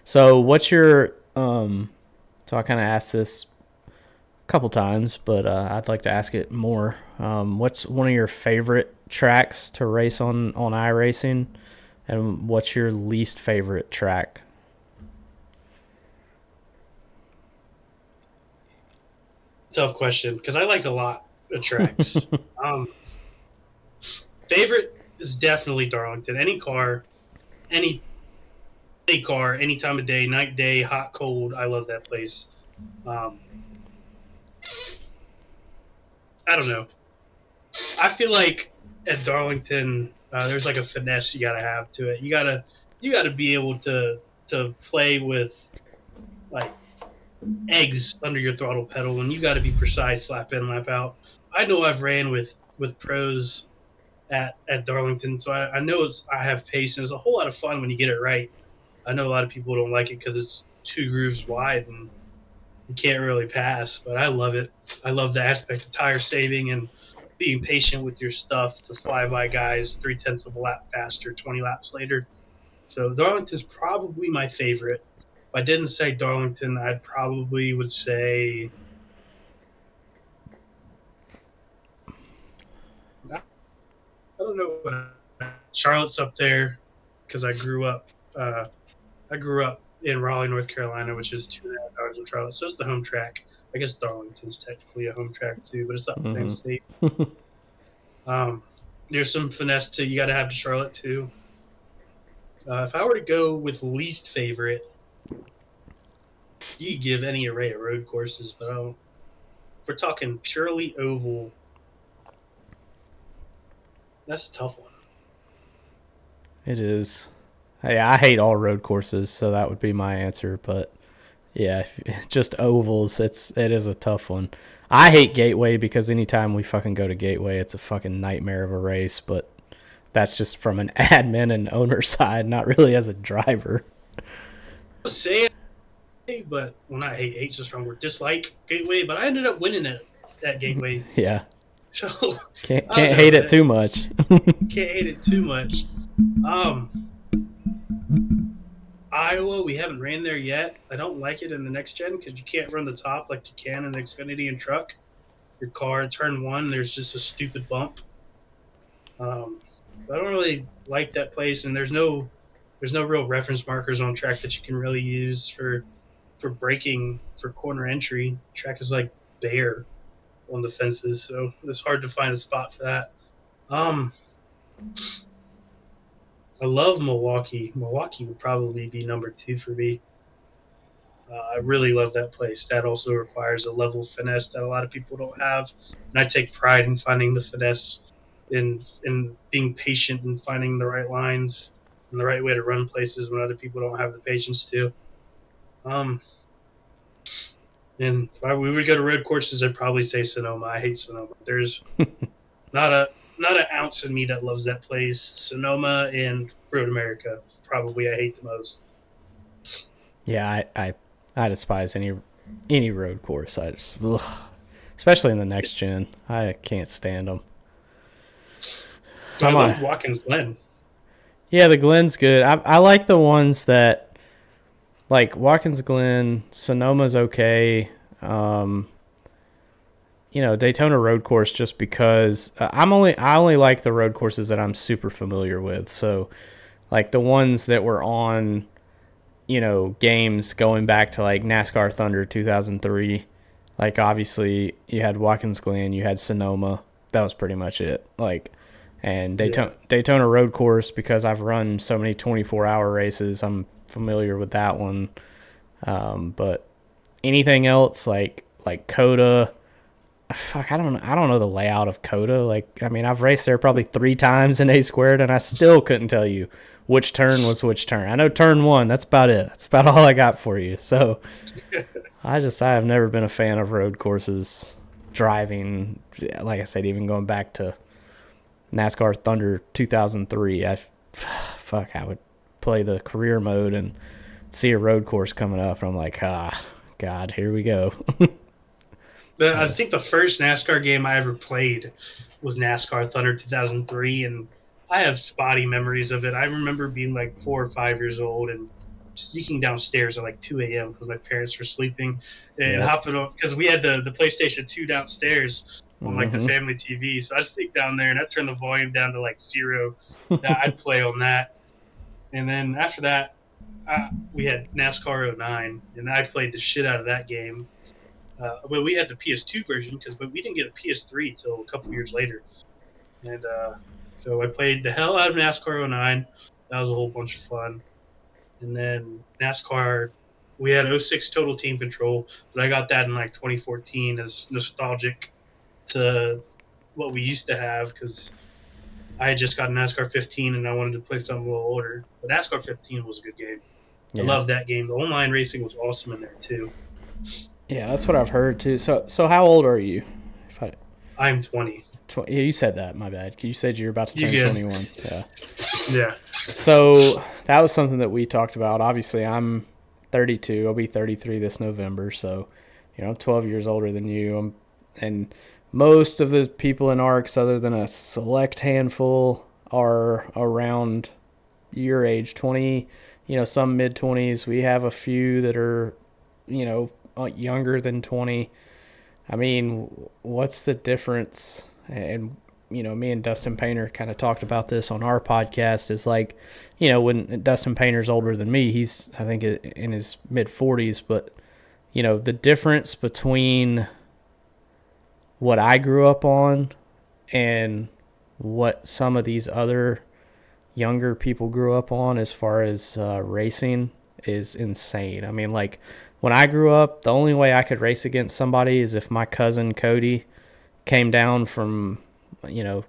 So what's your so I kind of asked this a couple times, but I'd like to ask it more. What's one of your favorite tracks to race on iRacing, and what's your least favorite track? Tough question, because I like a lot of tracks. Favorite is definitely Darlington. Any car, any time of day, night, day, hot, cold. I love that place. I don't know. I feel like at Darlington, there's like a finesse you gotta have to it. You gotta be able to play with like eggs under your throttle pedal, and you gotta be precise lap in, lap out. I know I've ran with pros at Darlington, so I know I have pace, and it's a whole lot of fun when you get it right. I know a lot of people don't like it because it's 2 grooves wide and you can't really pass, but I love it. I love the aspect of tire saving and being patient with your stuff to fly by guys 0.3 of a lap faster, 20 laps later. So Darlington's probably my favorite. If I didn't say Darlington, I probably would say I don't know. Charlotte's up there because I grew up in Raleigh, North Carolina, which is 2.5 hours from Charlotte. So it's the home track. I guess Darlington's technically a home track too, but it's not the same state. There's some finesse to you got to have to Charlotte too. If I were to go with least favorite, you could give any array of road courses, but if we're talking purely oval, that's a tough one. It is. Hey, I hate all road courses, so that would be my answer. But yeah, just ovals, it is a tough one. I hate Gateway because anytime we fucking go to Gateway, it's a fucking nightmare of a race. But that's just from an admin and owner side, not really as a driver. Say it, but well, not hate. Hate's a strong word. Dislike Gateway, but I ended up winning that Gateway. Yeah. So can't hate it too much. Can't hate it too much. Iowa, we haven't ran there yet. I don't like it in the next gen because you can't run the top like you can in the Xfinity and truck. Your car, turn 1, there's just a stupid bump. I don't really like that place, and there's no there's no real reference markers on track that you can really use for braking for corner entry. Track is like bare on the fences, so it's hard to find a spot for that. Um, I love Milwaukee. Milwaukee would probably be number 2 for me. I really love that place. That also requires a level of finesse that a lot of people don't have, and I take pride in finding the finesse, in being patient and finding the right lines and the right way to run places when other people don't have the patience to. And if we would go to road courses, I'd probably say Sonoma. I hate Sonoma. There's not an ounce in me that loves that place. Sonoma and Road America, probably I hate the most. Yeah, I despise any road course. I just, especially in the next gen, I can't stand them. I love Watkins Glen. Yeah, the Glen's good. I like the ones that, like Watkins Glen, Sonoma's okay. Daytona Road Course, just because I only like the road courses that I'm super familiar with. So, like the ones that were on, games going back to like NASCAR Thunder 2003. Like obviously you had Watkins Glen, you had Sonoma. That was pretty much it. Like, and Daytona Road Course, because I've run so many 24-hour races, I'm familiar with that one. But anything else like COTA, I don't know the layout of COTA. Like, I mean, I've raced there probably 3 times in A squared, and I still couldn't tell you which turn was which turn. I know turn 1. That's about it. That's about all I got for you. So I have never been a fan of road courses driving. Like I said, even going back to NASCAR Thunder 2003, I would play the career mode and see a road course coming up, and I'm like, God, here we go. I think the first NASCAR game I ever played was NASCAR Thunder 2003, and I have spotty memories of it. I remember being like 4 or 5 years old and sneaking downstairs at like 2 a.m. because my parents were sleeping, and hopping on, because we had the PlayStation 2 downstairs on like the family TV. So I sneak down there and I turn the volume down to like 0. I'd play on that. And then after that, we had NASCAR 09, and I played the shit out of that game. But we had the PS2 version, but we didn't get a PS3 until a couple years later. And so I played the hell out of NASCAR 09. That was a whole bunch of fun. And then NASCAR, we had 06 Total Team Control, but I got that in like 2014 as nostalgic to what we used to have, because I had just got NASCAR 15 and I wanted to play something a little older. But NASCAR 15 was a good game. Yeah. I loved that game. The online racing was awesome in there too. Yeah, that's what I've heard too. So how old are you? I'm 20. Yeah, you said that. My bad. You said you're about to turn 21. Yeah. Yeah. So that was something that we talked about. Obviously, I'm 32. I'll be 33 this November. So, I'm 12 years older than you. And most of the people in ARCS, other than a select handful, are around your age, 20. Some mid 20s. We have a few that are, younger than 20. I mean, what's the difference? And me and Dustin Painter kind of talked about this on our podcast. Is like, when Dustin Painter's older than me, he's, I think, in his mid 40s, but the difference between what I grew up on and what some of these other younger people grew up on as far as racing is insane. I mean, like, when I grew up, the only way I could race against somebody is if my cousin Cody came down from,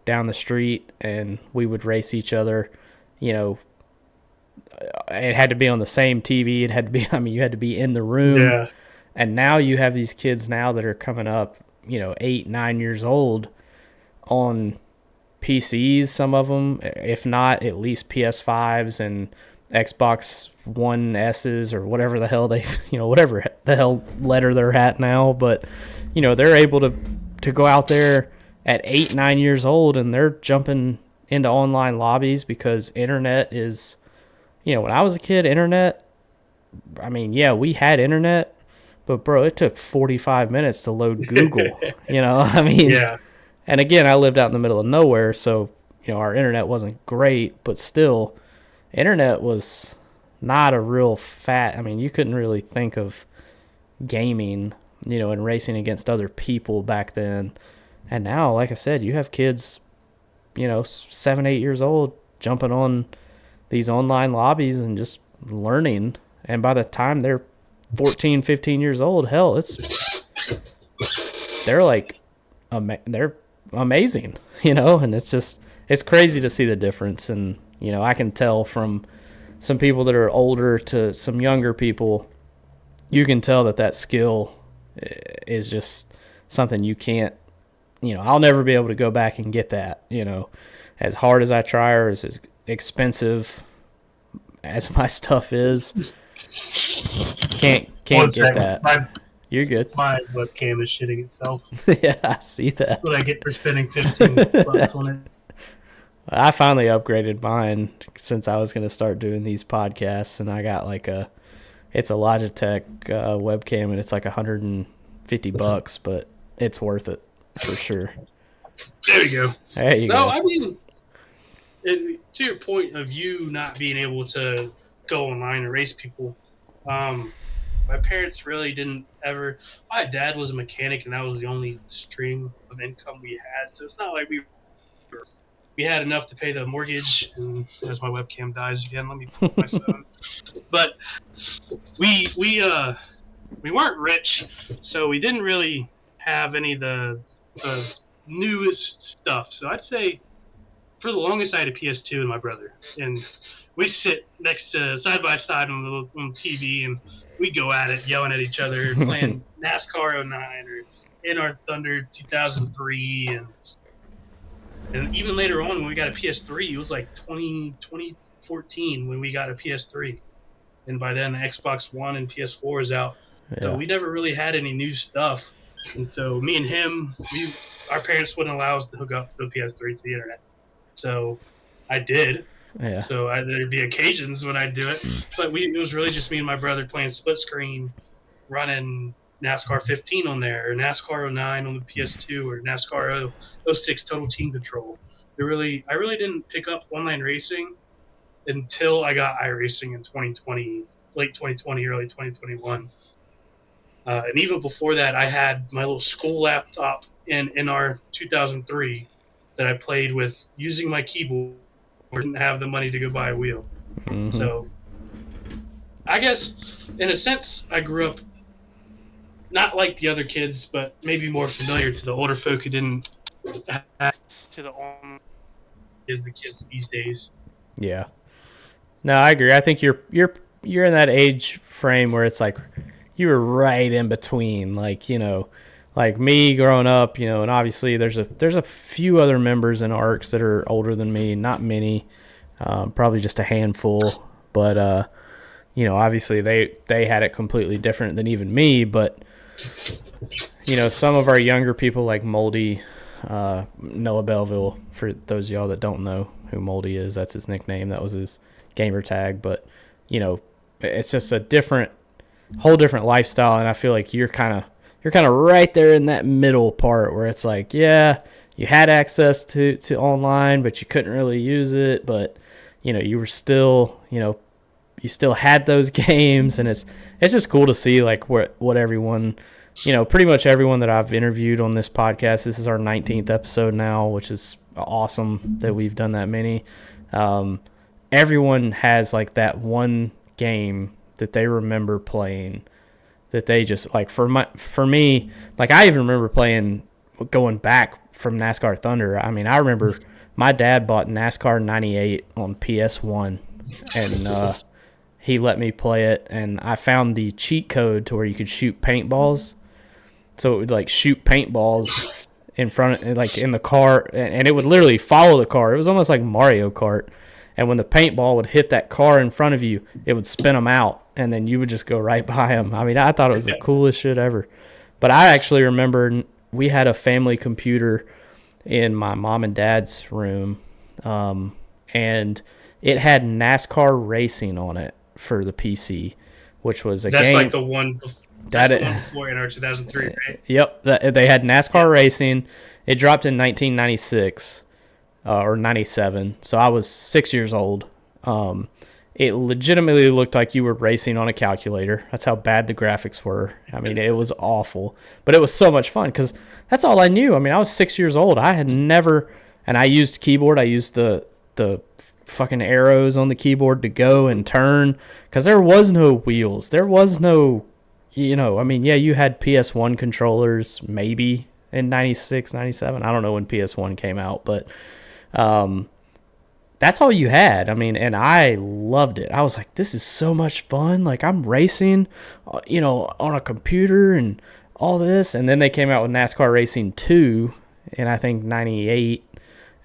down the street, and we would race each other. It had to be on the same TV. It had to be, you had to be in the room. Yeah. And now you have these kids now that are coming up, 8, 9 years old on PCs, some of them, if not at least PS5s and Xbox One S's or whatever the hell they, whatever the hell letter they're at now. But, they're able to go out there at 8, 9 years old, and they're jumping into online lobbies because internet is, when I was a kid, internet, we had internet, but bro, it took 45 minutes to load Google, Yeah. And again, I lived out in the middle of nowhere, so, our internet wasn't great, but still, internet was not a real I mean, you couldn't really think of gaming, and racing against other people back then. And now, like I said, you have kids, 7, 8 years old jumping on these online lobbies and just learning. And by the time they're 14, 15 years old, hell, they're like, they're amazing, and it's crazy to see the difference. And, I can tell from some people that are older to some younger people, you can tell that skill is just something you can't, I'll never be able to go back and get that, as hard as I try or as expensive as my stuff is. Can't get that. You're good. My webcam is shitting itself. Yeah, I see that. That's what I get for spending $15 on it. I finally upgraded mine since I was going to start doing these podcasts, and I got it's a Logitech webcam, and it's like $150, but it's worth it for sure. There you go. There you go. I mean, to your point of you not being able to go online and race people, my parents really didn't ever. My dad was a mechanic, and that was the only stream of income we had. So it's not like we had enough to pay the mortgage. And as my webcam dies again, let me put my phone. But we weren't rich, so we didn't really have any of the newest stuff. So I'd say for the longest I had a PS2 and my brother, and we'd sit next to side by side on the TV, and we'd go at it, yelling at each other, playing NASCAR 09 or NR Thunder 2003, and even later on when we got a PS3, it was like 2014 when we got a PS3, and by then the Xbox One and PS4 is out. Yeah. So we never really had any new stuff, and so me and him, our parents wouldn't allow us to hook up the PS3 to the internet, so I did. Yeah. So there'd be occasions when I'd do it, but it was really just me and my brother playing split screen, running NASCAR 15 on there, or NASCAR 09 on the PS2, or NASCAR 06 Total Team Control. I really didn't pick up online racing until I got iRacing in 2020, late 2020, early 2021. And even before that, I had my little school laptop in NR 2003 that I played with using my keyboard. Didn't have the money to go buy a wheel. Mm-hmm. So I guess in a sense I grew up not like the other kids, but maybe more familiar to the older folk who didn't have to the online as the kids these days. Yeah. No, I agree. I think you're in that age frame where it's like you were right in between, like me growing up, and obviously there's a few other members in ARCS that are older than me, not many, probably just a handful, but obviously they had it completely different than even me. But some of our younger people like Moldy, Noah Belleville, for those of y'all that don't know who Moldy is, that's his nickname, that was his gamer tag. But it's just a whole different lifestyle, and I feel like you're kind of right there in that middle part where it's like, yeah, you had access to online, but you couldn't really use it. But, you were still, you still had those games, and it's just cool to see like what everyone, pretty much everyone that I've interviewed on this podcast. This is our 19th episode now, which is awesome that we've done that many. Everyone has like that one game that they remember playing, that they just like. For me, like I even remember going back from NASCAR Thunder. I mean, I remember my dad bought NASCAR 98 on PS1, and he let me play it, and I found the cheat code to where you could shoot paintballs. So it would like shoot paintballs in front of, like in the car, and it would literally follow the car. It was almost like Mario Kart. And when the paintball would hit that car in front of you, it would spin them out, and then you would just go right by them. I mean, I thought it was the coolest shit ever. But I actually remember we had a family computer in my mom and dad's room, and it had NASCAR Racing on it for the PC, which was a game. That's like the one before in our 2003, right? Yep. They had NASCAR Racing. It dropped in 1996. Or 97, so I was 6 years old. It legitimately looked like you were racing on a calculator. That's how bad the graphics were. I mean, it was awful, but it was so much fun because that's all I knew. I mean, I was 6 years old. I had never, and I used keyboard. I used the fucking arrows on the keyboard to go and turn because there was no wheels. There was no, I mean, yeah, you had PS1 controllers maybe in 96, 97. I don't know when PS1 came out, but that's all you had. I mean, and I loved it. I was like, this is so much fun. Like, I'm racing, on a computer and all this. And then they came out with NASCAR Racing 2 in, I think, 98.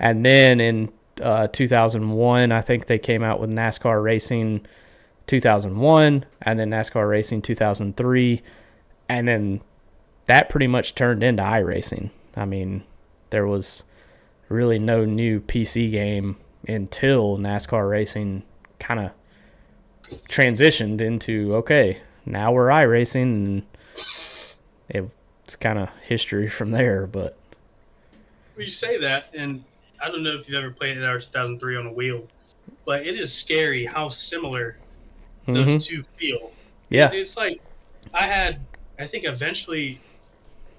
And then in 2001, I think they came out with NASCAR Racing 2001 and then NASCAR Racing 2003. And then that pretty much turned into iRacing. I mean, there was really no new PC game until NASCAR Racing kind of transitioned into, okay, now we're iRacing, and it's kind of history from there. But you say that, and I don't know if you've ever played NR 2003 on a wheel, but it is scary how similar those two feel. Yeah. It's like I think eventually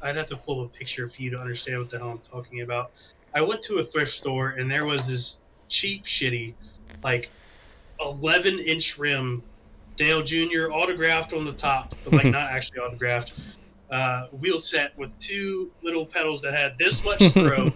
I'd have to pull a picture for you to understand what the hell I'm talking about. I went to a thrift store and there was this cheap, shitty, like 11-inch rim, Dale Jr. autographed on the top, but like not actually autographed, wheel set with two little pedals that had this much throw.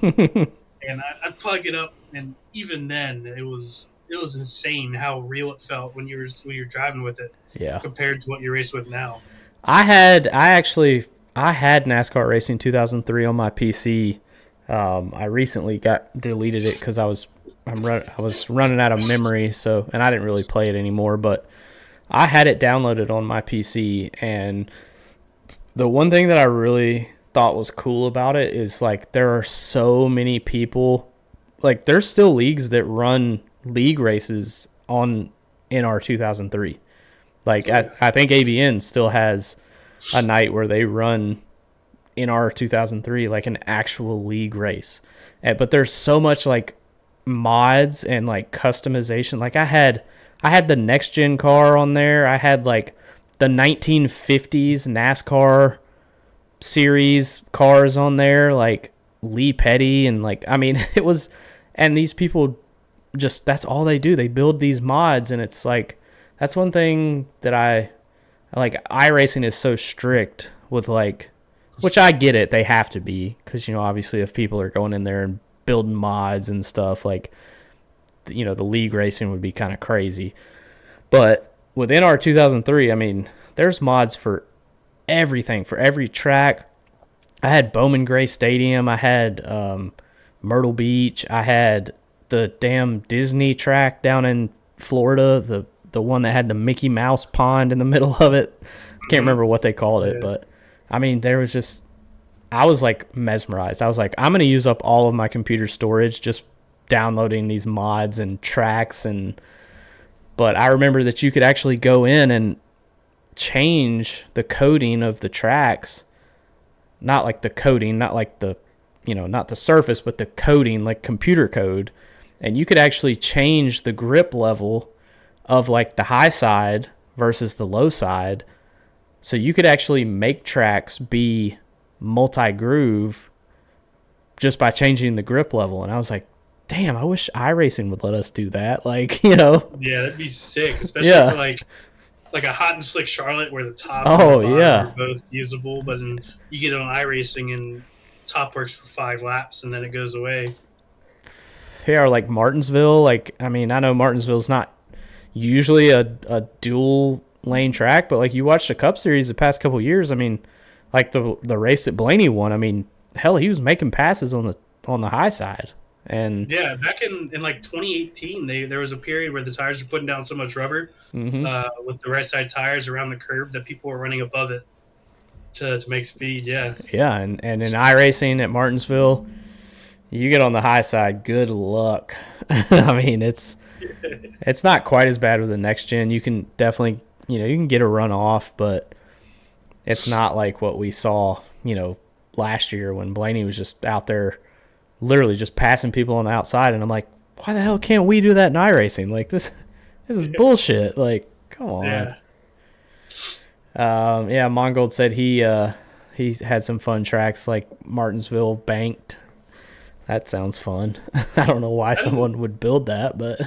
And I'd plug it up, and even then, it was insane how real it felt when you're driving with it. Yeah. Compared to what you race with now. I had NASCAR Racing 2003 on my PC. I recently deleted it because I was running out of memory, and I didn't really play it anymore. But I had it downloaded on my PC, and the one thing that I really thought was cool about it is like there are so many people, like there's still leagues that run league races on NR 2003. Like I think ABN still has a night where they run NR 2003, like an actual league race. But there's so much like mods and like customization. Like I had the next gen car on there. I had like the 1950s NASCAR series cars on there, like Lee Petty, and like, I mean, it was, and these people just, that's all they do. They build these mods, and it's like, that's one thing that I like. iRacing is so strict with like, which I get it, they have to be, because obviously if people are going in there and building mods and stuff, like the league racing would be kind of crazy. But with NR 2003, I mean, there's mods for everything, for every track. I had Bowman Gray Stadium, I had Myrtle Beach, I had the damn Disney track down in Florida, the one that had the Mickey Mouse pond in the middle of it. Can't remember what they called it, but I mean, I was like mesmerized. I was like, I'm going to use up all of my computer storage just downloading these mods and tracks. But I remember that you could actually go in and change the coding of the tracks. Not like the coding, not like the, not the surface, but the coding, like computer code. And you could actually change the grip level of like the high side versus the low side. So you could actually make tracks be multi-groove just by changing the grip level. And I was like, damn, I wish iRacing would let us do that. Like, Yeah, that'd be sick, especially for like a hot and slick Charlotte where the top and the bottom are both usable, but then you get it on iRacing and top works for 5 laps and then it goes away. Yeah, or like Martinsville. Like, I mean, I know Martinsville's not usually a dual lane track, but like you watch the Cup Series the past couple years, I mean, like the race that Blaney won, I mean, hell, he was making passes on the high side. And yeah, back in like 2018, there was a period where the tires were putting down so much rubber with the right side tires around the curb that people were running above it to make speed. Yeah, and in iRacing at Martinsville, you get on the high side, good luck. I mean, it's not quite as bad with the next gen. You can definitely, you can get a run off, but it's not like what we saw, last year when Blaney was just out there literally just passing people on the outside. And I'm like, why the hell can't we do that in iRacing? Like, this This is bullshit. Like, come on. Yeah. Yeah, Mongold said he had some fun tracks like Martinsville Banked. That sounds fun. I don't know why someone would build that, but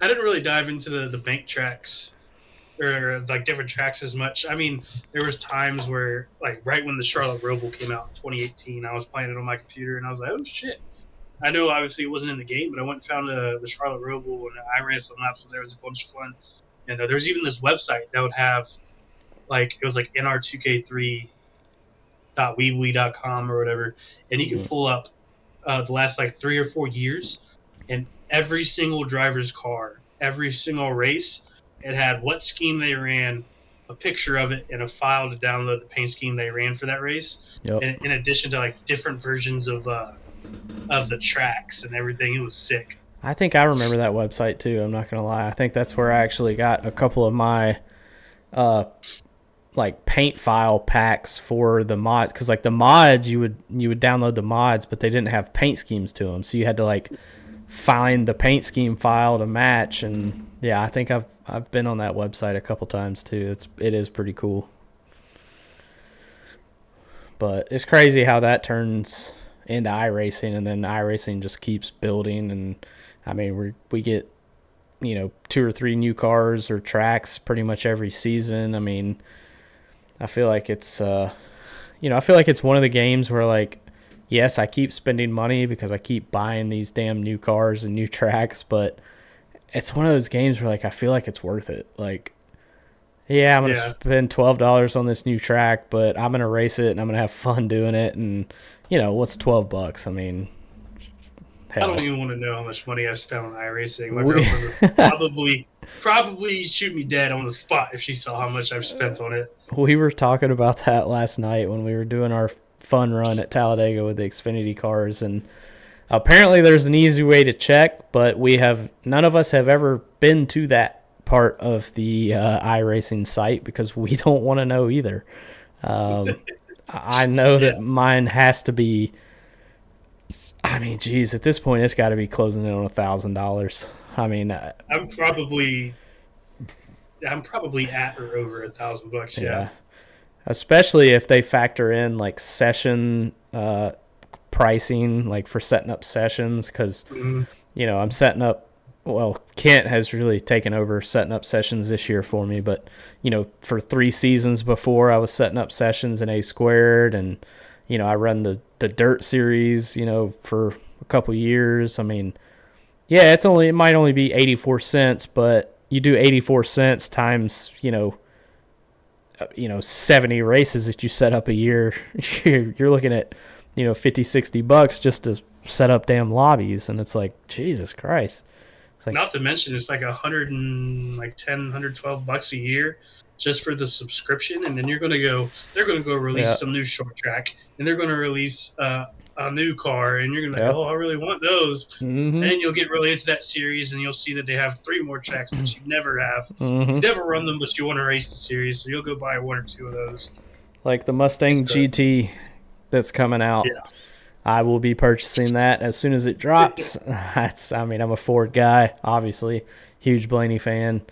I didn't really dive into the bank tracks or like different tracks as much. I mean, there was times where like right when the Charlotte Roval came out in 2018, I was playing it on my computer and I was like, oh shit. I know obviously it wasn't in the game, but I went and found the Charlotte Roval and I ran some laps and there was a bunch of fun. And there's even this website that would have like it was like nr2k3.weebly.com or whatever, and you can pull up the last like 3 or 4 years, and every single driver's car, every single race, it had what scheme they ran, a picture of it, and a file to download the paint scheme they ran for that race. yep. And in addition to like different versions of the tracks and everything, it was sick. I think I remember that website too. I'm not gonna lie. I think that's where I actually got a couple of my like paint file packs for the mods, because like the mods you would download the mods, but they didn't have paint schemes to them, so you had to like find the paint scheme file to match. And yeah, I think I've been on that website a couple times too. It is pretty cool, but it's crazy how that turns into iRacing, and then iRacing just keeps building. And I mean, we get 2 or 3 new cars or tracks pretty much every season. I mean, I feel like it's I feel like it's one of the games where, like, yes, I keep spending money because I keep buying these damn new cars and new tracks, but it's one of those games where, like, I feel like it's worth it. Like, yeah, I'm going to spend $12 on this new track, but I'm going to race it and I'm going to have fun doing it. And, what's $12? I mean, hell. I don't even want to know how much money I've spent on iRacing. My girlfriend would probably shoot me dead on the spot if she saw how much I've spent on it. We were talking about that last night when we were doing our fun run at Talladega with the Xfinity cars, and apparently there's an easy way to check, but none of us have ever been to that part of the iRacing site because we don't want to know either. I know that mine has to be, I mean, geez, at this point it's got to be closing in on $1,000. I mean, I'm probably at or over $1,000. Yeah. Especially if they factor in like session pricing, like for setting up sessions, because I'm setting up. Well, Kent has really taken over setting up sessions this year for me, but for 3 seasons before, I was setting up sessions in A Squared, and I run the Dirt Series, for a couple years. I mean, yeah, it might only be 84 cents, but you do 84 cents times 70 races that you set up a year, you're looking at $50-$60 just to set up damn lobbies, and it's like, Jesus Christ. It's like, not to mention it's like $112 a year just for the subscription, and then they're going to go release some new short track, and they're going to release a new car, and you're going to be like, oh, I really want those. And then you'll get really into that series, and you'll see that they have 3 more tracks that you never have. You never run them, but you want to race the series, so you'll go buy 1 or 2 of those. Like the Mustang GT that's coming out. Yeah. I will be purchasing that as soon as it drops. I'm a Ford guy, obviously. Huge Blaney fan.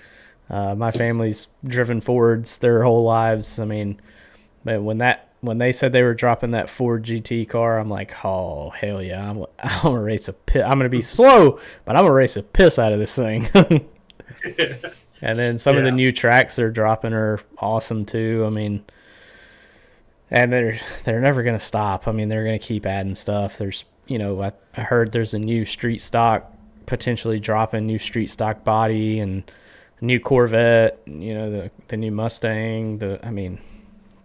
My family's driven Fords their whole lives. I mean, but when they said they were dropping that Ford GT car, I'm like, oh, hell yeah. I'm going to race I'm going to be slow, but I'm going to race a piss out of this thing. And then some of the new tracks they're dropping are awesome too. I mean, and they're never going to stop. I mean, they're going to keep adding stuff. There's, I heard there's a new street stock potentially dropping, new street stock body, and a new Corvette, the new Mustang. I mean,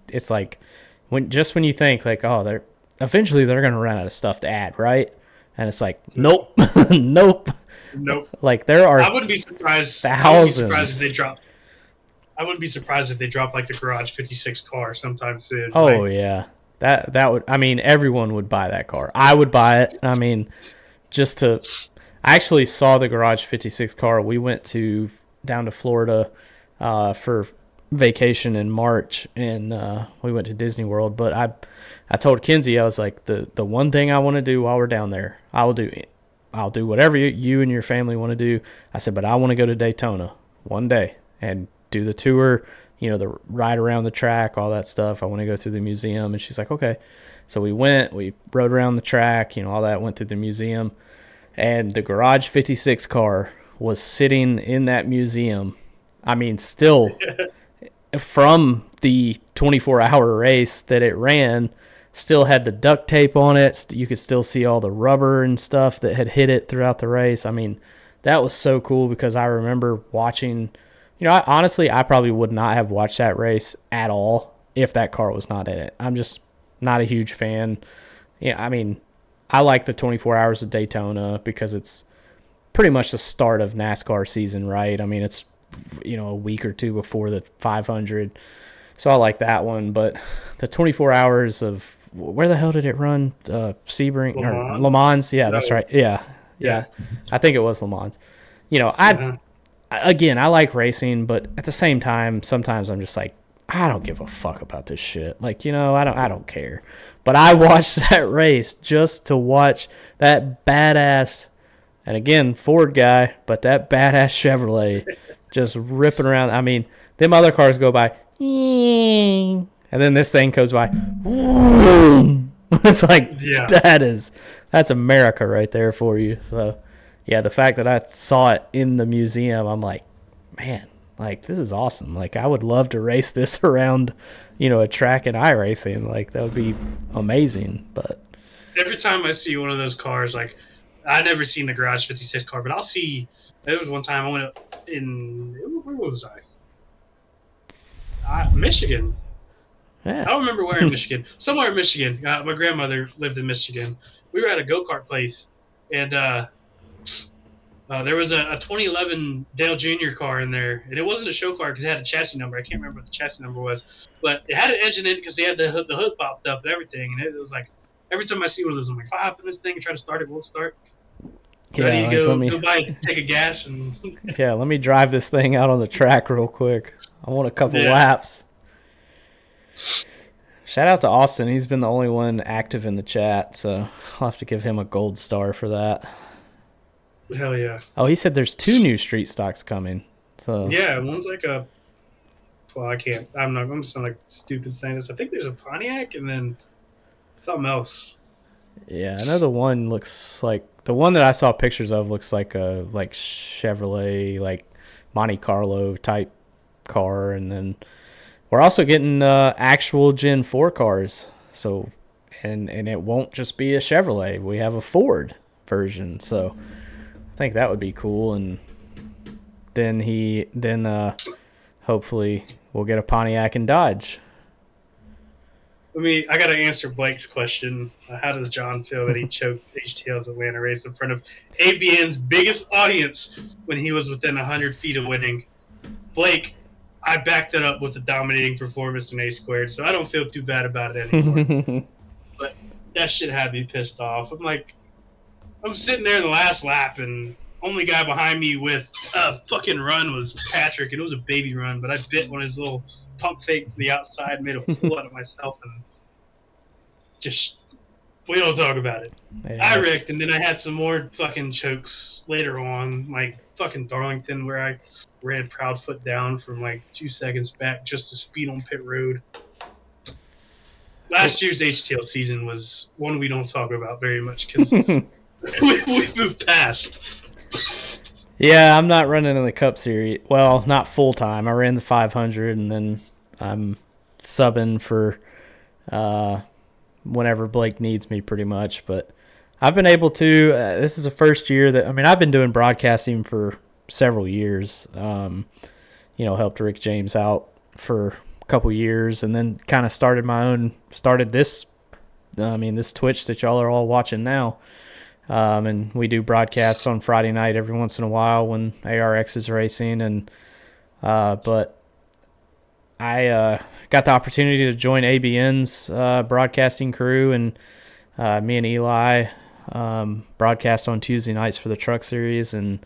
it's like when you think like, oh, eventually they're going to run out of stuff to add, right? And it's like, nope, nope. Like there are. I wouldn't be surprised. Thousands. I wouldn't be surprised if they drop like the Garage 56 car sometime soon. Oh yeah, that would. I mean, everyone would buy that car. I would buy it. I mean, I actually saw the Garage 56 car. We went down to Florida for vacation in March, and we went to Disney World. But I told Kinsey, I was like, the one thing I want to do while we're down there, I will do I'll do whatever you and your family want to do. I said, but I want to go to Daytona one day and do the tour, the ride around the track, all that stuff. I want to go through the museum. And she's like, okay. So we rode around the track, all that, went through the museum. And the Garage 56 car was sitting in that museum. I mean, still from the 24-hour race that it ran, still had the duct tape on it. You could still see all the rubber and stuff that had hit it throughout the race. I mean, that was so cool because I remember watching, I probably would not have watched that race at all if that car was not in it. I'm just not a huge fan. Yeah, I mean, I like the 24 hours of Daytona because it's pretty much the start of NASCAR season, right? I mean, it's, a week or two before the 500. So I like that one. But the 24 hours of, where the hell did it run? Sebring or Le Mans? Yeah, that's right. Yeah. I think it was Le Mans. I like racing, but at the same time, sometimes I'm just like, I don't give a fuck about this shit. Like, I don't care. But I watched that race just to watch that badass, and again, Ford guy, but that badass Chevrolet just ripping around. I mean, them other cars go by, and then this thing goes by. It's like, that's America right there for you. So, yeah, the fact that I saw it in the museum, I'm like, man, like, this is awesome. Like, I would love to race this around, a track in iRacing. Like, that would be amazing. But every time I see one of those cars, like, I never seen the Garage 56 car, but I'll see. There was one time I went where was I? Michigan. yeah. I don't remember where in Michigan. Somewhere in Michigan. My grandmother lived in Michigan. We were at a go-kart place, and there was a 2011 Dale Jr. car in there, and it wasn't a show car because it had a chassis number. I can't remember what the chassis number was, but it had an engine in it because they had the hood popped up and everything, and it was like, every time I see one of those, I'm like, if I hop in this thing and try to start it, will it start? Ready to go by, take a gas, and yeah, let me drive this thing out on the track real quick. I want a couple laps. Shout out to Austin. He's been the only one active in the chat, so I'll have to give him a gold star for that. Hell yeah. Oh, he said there's 2 new street stocks coming. So yeah, one's like I'm not going to sound like stupid saying this. I think there's a Pontiac and then something else. Yeah, I know the one looks like, the one that I saw pictures of looks like a Chevrolet, like Monte Carlo type car, and then we're also getting actual Gen 4 cars. So, and it won't just be a Chevrolet. We have a Ford version. So, I think that would be cool. And then hopefully we'll get a Pontiac and Dodge. I got to answer Blake's question. How does John feel that he choked HTL's Atlanta race in front of ABN's biggest audience when he was within 100 feet of winning? Blake, I backed it up with a dominating performance in A-squared, so I don't feel too bad about it anymore. But that shit had me pissed off. I'm sitting there in the last lap, and only guy behind me with a fucking run was Patrick, and it was a baby run, but I bit one of his little pump fakes to the outside, made a fool out of myself, and just, we don't talk about it. Yeah. I wrecked, and then I had some more fucking chokes later on, like fucking Darlington, where I ran Proudfoot down from like 2 seconds back just to speed on pit road. Last year's HTL season was one we don't talk about very much because we moved past. Yeah, I'm not running in the Cup Series. Well, not full time. I ran the 500, and then I'm subbing for whenever Blake needs me, pretty much. But I've been able to. This is the first year that I've been doing broadcasting for several years. Helped Rick James out for a couple years, and then kind of started this. This Twitch that y'all are all watching now. And we do broadcasts on Friday night every once in a while when ARCS is racing. And but I got the opportunity to join ABN's broadcasting crew, and me and Eli broadcast on Tuesday nights for the Truck Series. And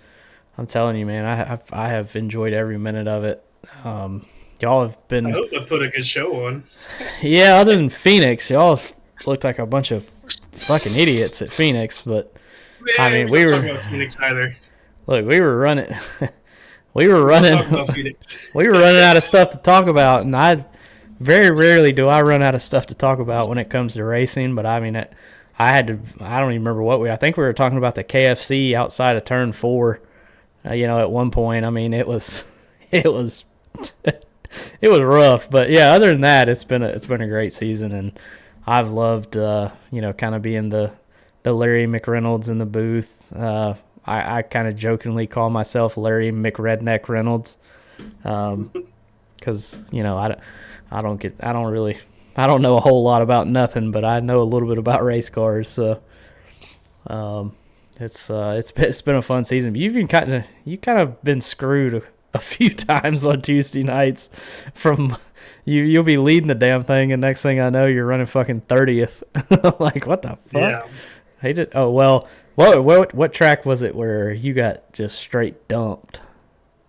I'm telling you, man, I have enjoyed every minute of it. Y'all have been. I hope I put a good show on. Yeah, other than Phoenix, y'all have looked like a bunch of fucking idiots at Phoenix, but I Man, mean, we don't talk about Phoenix either. look, we were running, We don't talk about Phoenix. we were running out of stuff to talk about, and very rarely do I run out of stuff to talk about when it comes to racing. But I mean, I don't even remember I think we were talking about the KFC outside of Turn 4. At one point, I mean, it was it was rough. But yeah, other than that, it's been a great season, and I've loved kind of being the Larry McReynolds in the booth. I kind of jokingly call myself Larry McRedneck Reynolds, because I don't know a whole lot about nothing, but I know a little bit about race cars. So it's been a fun season. But you kind of been screwed a few times on Tuesday nights. From you'll be leading the damn thing, and next thing I know, you're running fucking 30th. Like, what the fuck? Yeah. Oh well. What track was it where you got just straight dumped?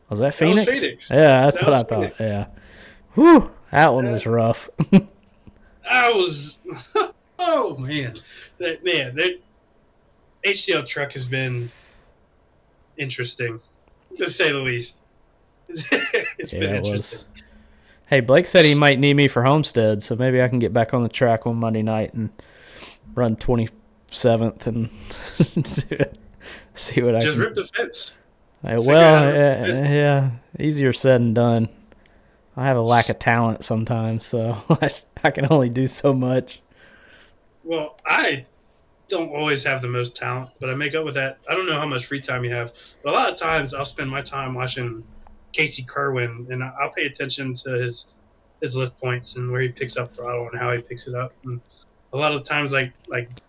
Was that Phoenix? That was Phoenix. Yeah, that's what I Phoenix. thought. Yeah. Whew, that one was rough. Oh man, that HCL truck has been interesting, to say the least. It's been interesting. Hey, Blake said he might need me for Homestead, so maybe I can get back on the track on Monday night and run 27th and see what I can. Just rip the fence. Yeah, easier said than done. I have a lack of talent sometimes, so I can only do so much. Well, I don't always have the most talent, but I make up with that. I don't know how much free time you have, but a lot of times I'll spend my time watching Casey Kerwin, and I'll pay attention to his lift points and where he picks up throttle and how he picks it up. And a lot of times, like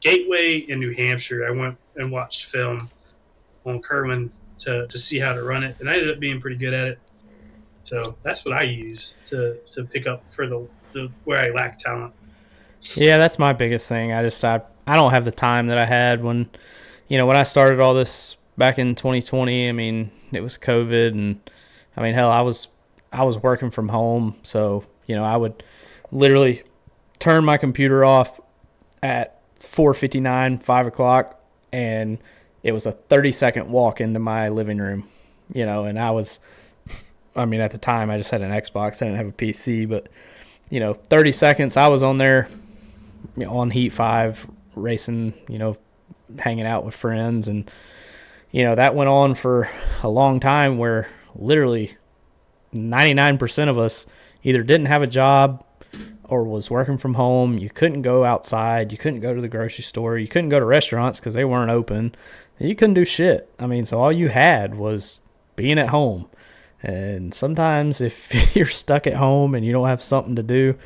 Gateway in New Hampshire, I went and watched film on Kerwin to see how to run it, and I ended up being pretty good at it. So that's what I use to pick up for the where I lack talent. Yeah, that's my biggest thing. I don't have the time that I had when I started all this back in 2020. I mean, it was COVID, and I mean, hell, I was working from home, so I would literally turn my computer off at 4:59, 5 o'clock, and it was a 30-second walk into my living room, and at the time I just had an Xbox. I didn't have a PC, but 30 seconds I was on there on Heat 5 racing, hanging out with friends, and that went on for a long time, where literally 99% of us either didn't have a job or was working from home. You couldn't go outside, you couldn't go to the grocery store, you couldn't go to restaurants because they weren't open, you couldn't do shit. I mean, so all you had was being at home. And sometimes if you're stuck at home and you don't have something to do,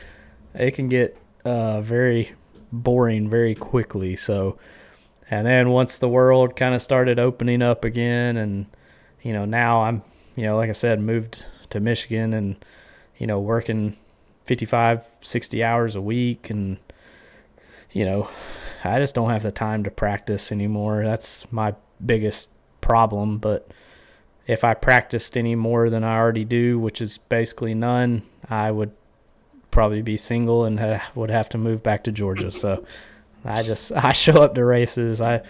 it can get very boring very quickly. So, and then once the world kind of started opening up again, and now I'm like I said, moved to Michigan, and working 55, 60 hours a week, and I just don't have the time to practice anymore. That's my biggest problem. But if I practiced any more than I already do, which is basically none, I would probably be single and would have to move back to Georgia. So I show up to races. I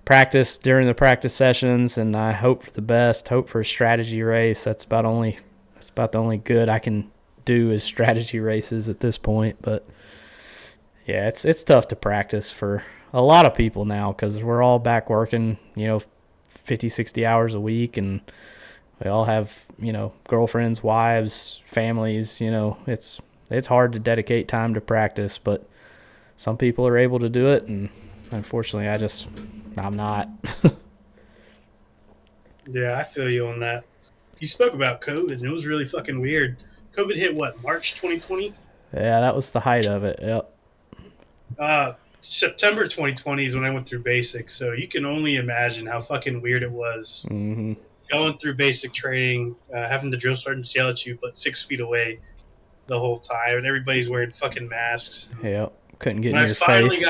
practice during the practice sessions, and I hope for the best, hope for a strategy race. That's about the only good I can do is strategy races at this point. But yeah, it's tough to practice for a lot of people now, because we're all back working, 50, 60 hours a week, and we all have, girlfriends, wives, families. It's hard to dedicate time to practice, but some people are able to do it, and unfortunately I'm not. Yeah, I feel you on that. You spoke about COVID, and it was really fucking weird. COVID hit March 2020? Yeah, that was the height of it. Yep. September 2020 is when I went through basic, so you can only imagine how fucking weird it was. Mm-hmm. Going through basic training, having the drill sergeants yell at you, but 6 feet away the whole time, and everybody's wearing fucking masks. Yep. Couldn't get when in your face.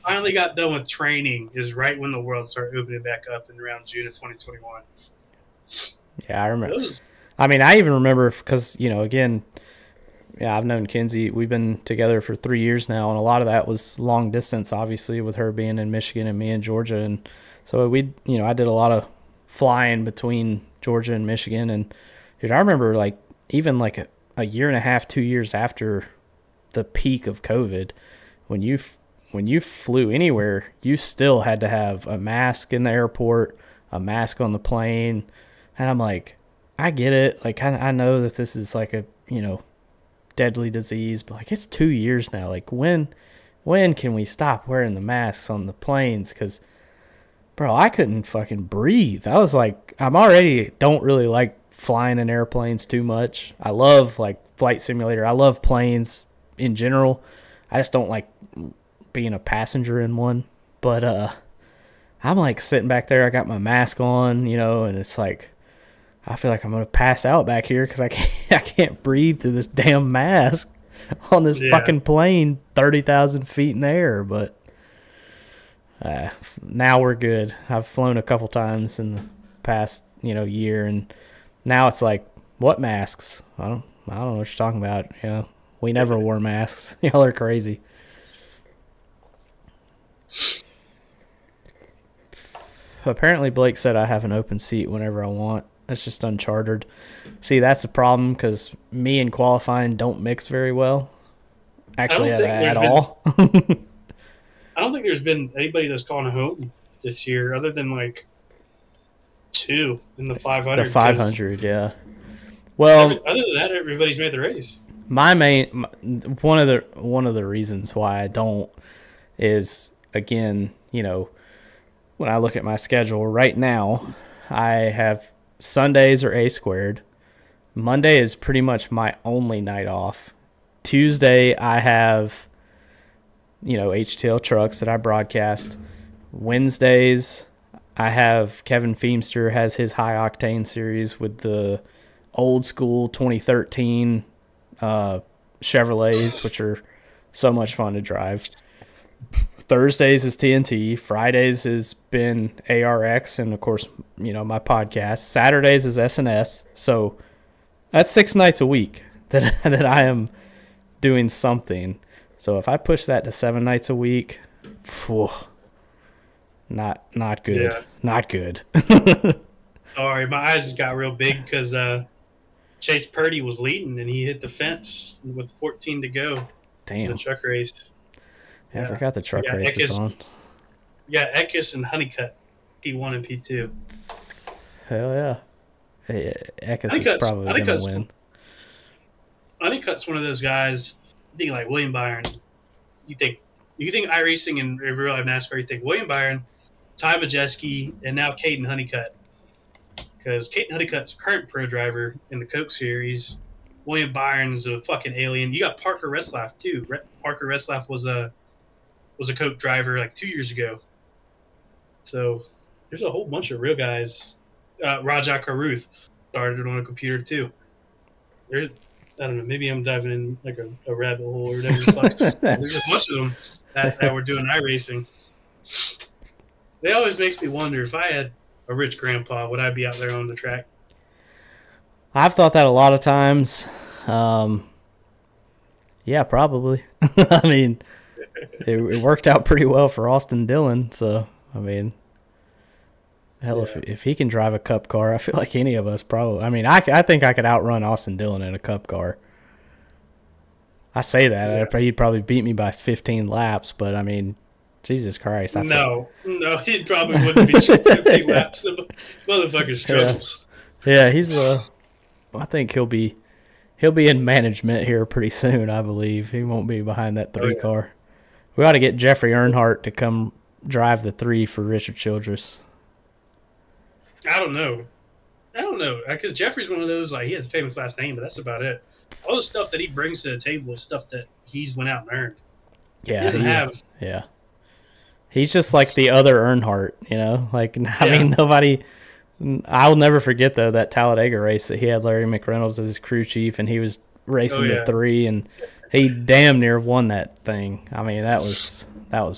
Finally got done with training is right when the world started opening back up in around June of 2021. Yeah, I remember. I even remember because, again, yeah, I've known Kinsey. We've been together for 3 years now, and a lot of that was long distance, obviously, with her being in Michigan and me in Georgia. And so I did a lot of flying between Georgia and Michigan. And dude, I remember like even like a year and a half, 2 years after the peak of COVID, when you flew anywhere, you still had to have a mask in the airport, a mask on the plane. And I'm like, I get it. Like, I know that this is like a, deadly disease, but like it's 2 years now. Like when can we stop wearing the masks on the planes? Because, bro, I couldn't fucking breathe. I was like, I'm already don't really like flying in airplanes too much. I love like flight simulator. I love planes in general. I just don't like being a passenger in one. But I'm like sitting back there. I got my mask on, and it's like I feel like I'm gonna pass out back here because I can't breathe through this damn mask on this fucking plane 30,000 feet in the air. But now we're good. I've flown a couple times in the past year, and now it's like, what masks? I don't know what you're talking about. We never wore masks. Y'all are crazy. Apparently Blake said I have an open seat whenever I want. That's just unchartered. See, that's the problem because me and qualifying don't mix very well. Actually, at all. I don't think there's been anybody that's gone home this year other than like 2 in the 500. The 500, yeah. Well, other than that, everybody's made the race. One of the reasons why I don't is, again, when I look at my schedule right now, I have Sundays are A squared. Monday is pretty much my only night off. Tuesday I have, HTL trucks that I broadcast. Wednesdays I have Kevin Feemster has his high octane series with the old school 2013 Chevrolets, which are so much fun to drive. Thursdays is TNT. Fridays has been ARX, and of course, my podcast. Saturdays is SNS. So that's 6 nights a week that I am doing something. So if I push that to 7 nights a week, not good. Yeah. Not good. Sorry, my eyes just got real big because Chase Purdy was leading and he hit the fence with 14 to go. Damn. In the truck race. Yeah, I forgot the truck race is on. Yeah, Eckes and Honeycutt, P1 and P2. Hell yeah. Eckes is probably going to win. Honeycutt's one of those guys, you think like William Byron. You think iRacing and real life NASCAR, you think William Byron, Ty Majeski, and now Caden Honeycutt. Because Caden Honeycutt's current pro driver in the Coke Series. William Byron's a fucking alien. You got Parker Retzlaff, too. Parker Retzlaff was a Coke driver like 2 years ago. So there's a whole bunch of real guys. Rajah Caruth started on a computer too. I don't know, maybe I'm diving in like a rabbit hole or whatever. There's a bunch of them that were doing iRacing. It always makes me wonder, if I had a rich grandpa, would I be out there on the track? I've thought that a lot of times. Yeah, probably. I mean, it worked out pretty well for Austin Dillon. So, I mean, hell, if he can drive a Cup car, I feel like any of us probably. I mean, I think I could outrun Austin Dillon in a Cup car. I say that. Yeah. He'd probably beat me by 15 laps, but I mean, Jesus Christ. No, he probably wouldn't be 15 laps. The motherfucker struggles. Yeah, he's I think he'll be in management here pretty soon, I believe. He won't be behind that 3 car. We ought to get Jeffrey Earnhardt to come drive the 3 for Richard Childress. I don't know. Because Jeffrey's one of those, like, he has a famous last name, but that's about it. All the stuff that he brings to the table is stuff that he's went out and earned. Yeah. Yeah. He's just like the other Earnhardt, Like, I mean, nobody... I'll never forget, though, that Talladega race that he had Larry McReynolds as his crew chief, and he was racing the 3, and he damn near won that thing. I mean, that was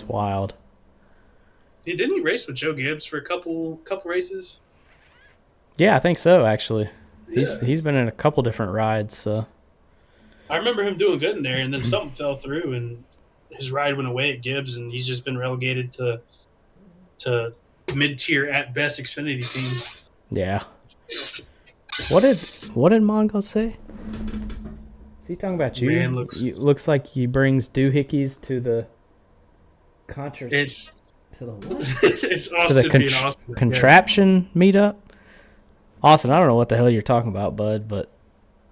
wild. Yeah, didn't he race with Joe Gibbs for a couple races? Yeah, I think so, actually. He's been in a couple different rides, so. I remember him doing good in there, and then something fell through, and his ride went away at Gibbs, and he's just been relegated to mid tier at best Xfinity teams. Yeah. What did Mongo say? Is he talking about you? Man, looks like he brings doohickeys to the It's to the what? it's To the Austin being Austin. contraption meetup. Austin, I don't know what the hell you're talking about, bud, but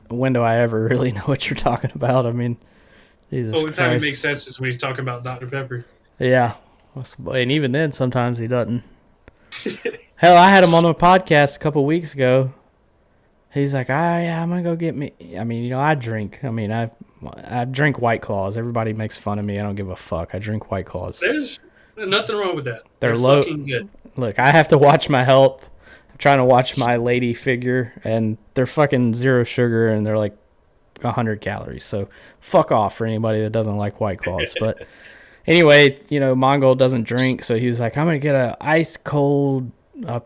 when do I ever really know what you're talking about? I mean, Jesus Oh, it's time to make Christ. sense is when he's talking about Dr. Pepper. Yeah. And even then, sometimes he doesn't. Hell, I had him on a podcast a couple weeks ago. He's like, yeah, I'm going to go get me. I mean, you know, I drink. I mean, I drink White Claws. Everybody makes fun of me. I don't give a fuck. I drink White Claws. There's nothing wrong with that. They're low. Fucking good. Look, I have to watch my health. I'm trying to watch my lady figure, and they're fucking 0 sugar, and they're like 100 calories. So fuck off for anybody that doesn't like White Claws. But anyway, you know, Mongol doesn't drink, so he was like, I'm going to get a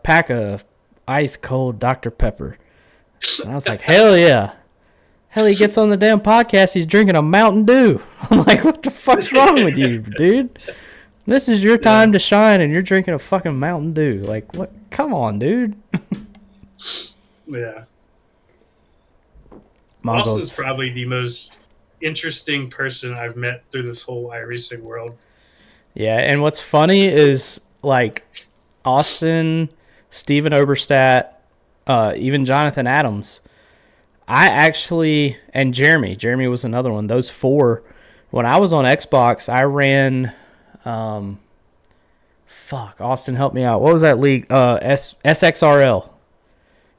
pack of ice cold Dr. Pepper. And I was like, hell yeah. Hell, he gets on the damn podcast, he's drinking a Mountain Dew. I'm like, what the fuck's wrong with you, dude? This is your time to shine, and you're drinking a fucking Mountain Dew. Like, what? Come on, dude. Yeah. Mongols. Austin's probably the most interesting person I've met through this whole iRacing world. Yeah, and what's funny is, like, Austin, Steven Oberstadt, even Jonathan Adams. I actually, and Jeremy was another one. Those four, when I was on Xbox, I ran, Austin, help me out. What was that league? SXRL.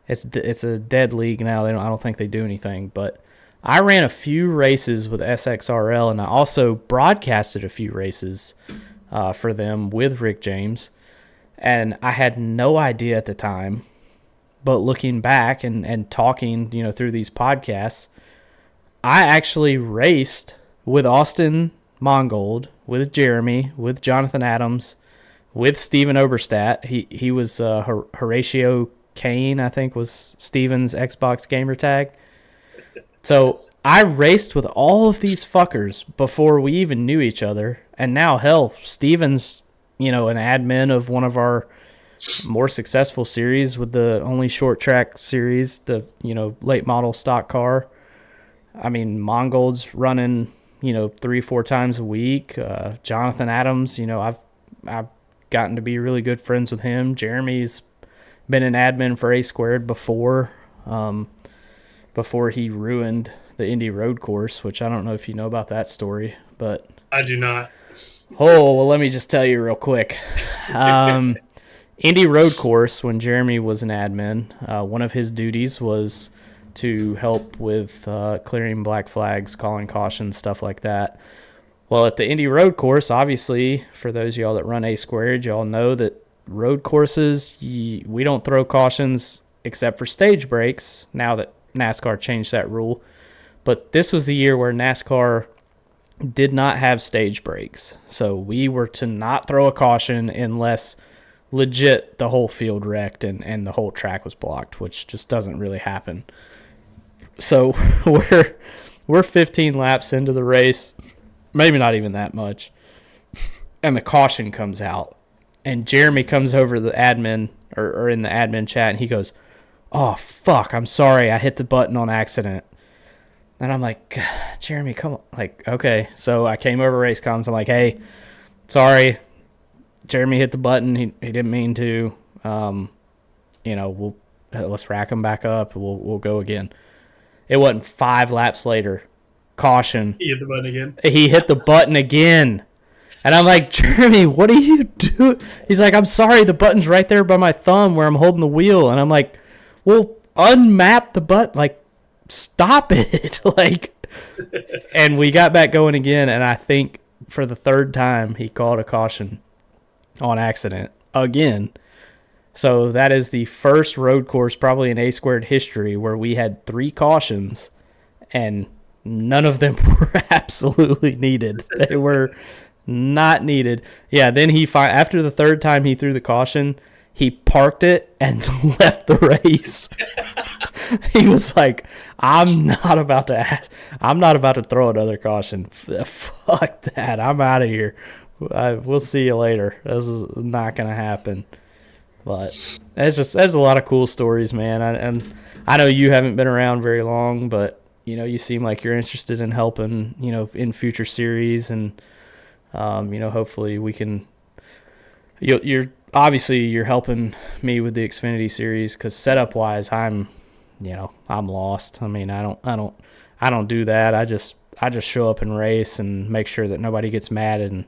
It's a dead league now. I don't think they do anything, but I ran a few races with SXRL, and I also broadcasted a few races for them with Rick James, and I had no idea at the time. But looking back and talking, you know, through these podcasts, I actually raced with Austin Mongold, with Jeremy, with Jonathan Adams, with Steven Oberstadt. He was Horatio Kane, I think, was Steven's Xbox gamer tag. So I raced with all of these fuckers before we even knew each other. And now, hell, Steven's, you know, an admin of one of our more successful series with the only short track series, the, you know, late model stock car. I mean, Mongold's running, you know, 3-4 times a week. Jonathan Adams, you know, I've gotten to be really good friends with him. Jeremy's been an admin for A Squared before he ruined the Indy Road Course, which I don't know if you know about that story, but I do not. Oh, well, let me just tell you real quick. Indy Road Course, when Jeremy was an admin, one of his duties was to help with clearing black flags, calling cautions, stuff like that. Well, at the Indy Road Course, obviously, for those of y'all that run A Squared, y'all know that road courses, we don't throw cautions except for stage breaks, now that NASCAR changed that rule. But this was the year where NASCAR did not have stage breaks. So we were to not throw a caution unless legit the whole field wrecked and the whole track was blocked, which just doesn't really happen. So we're 15 laps into the race, maybe not even that much, and the caution comes out, and Jeremy comes over to the admin or in the admin chat, and he goes, "Oh fuck, I'm sorry, I hit the button on accident." And I'm like, "Jeremy, come on." Like, okay. So I came over race comms. I'm like, "Hey, sorry, Jeremy hit the button. He didn't mean to. You know, let's rack him back up. We'll go again." It wasn't 5 laps later. Caution. He hit the button again. He hit the button again. And I'm like, "Jeremy, what are you doing?" He's like, "I'm sorry, the button's right there by my thumb where I'm holding the wheel." And I'm like, "Well, unmap the button. Like, stop it." Like, and we got back going again. And I think for the 3rd time, he called a caution on accident again. So that is the first road course probably in A Squared history where we had 3 cautions and none of them were absolutely needed. They were not needed. Yeah, then after the 3rd time he threw the caution, he parked it and left the race. He was like, I'm not about to throw another caution. Fuck that. I'm out of here. We'll see you later. This is not going to happen. But there's a lot of cool stories, man. And I know you haven't been around very long, but you seem like you're interested in helping, in future series, and hopefully we can. You're obviously you're helping me with the Xfinity series, because setup wise, I'm lost. I mean, I don't do that. I just show up and race and make sure that nobody gets mad, and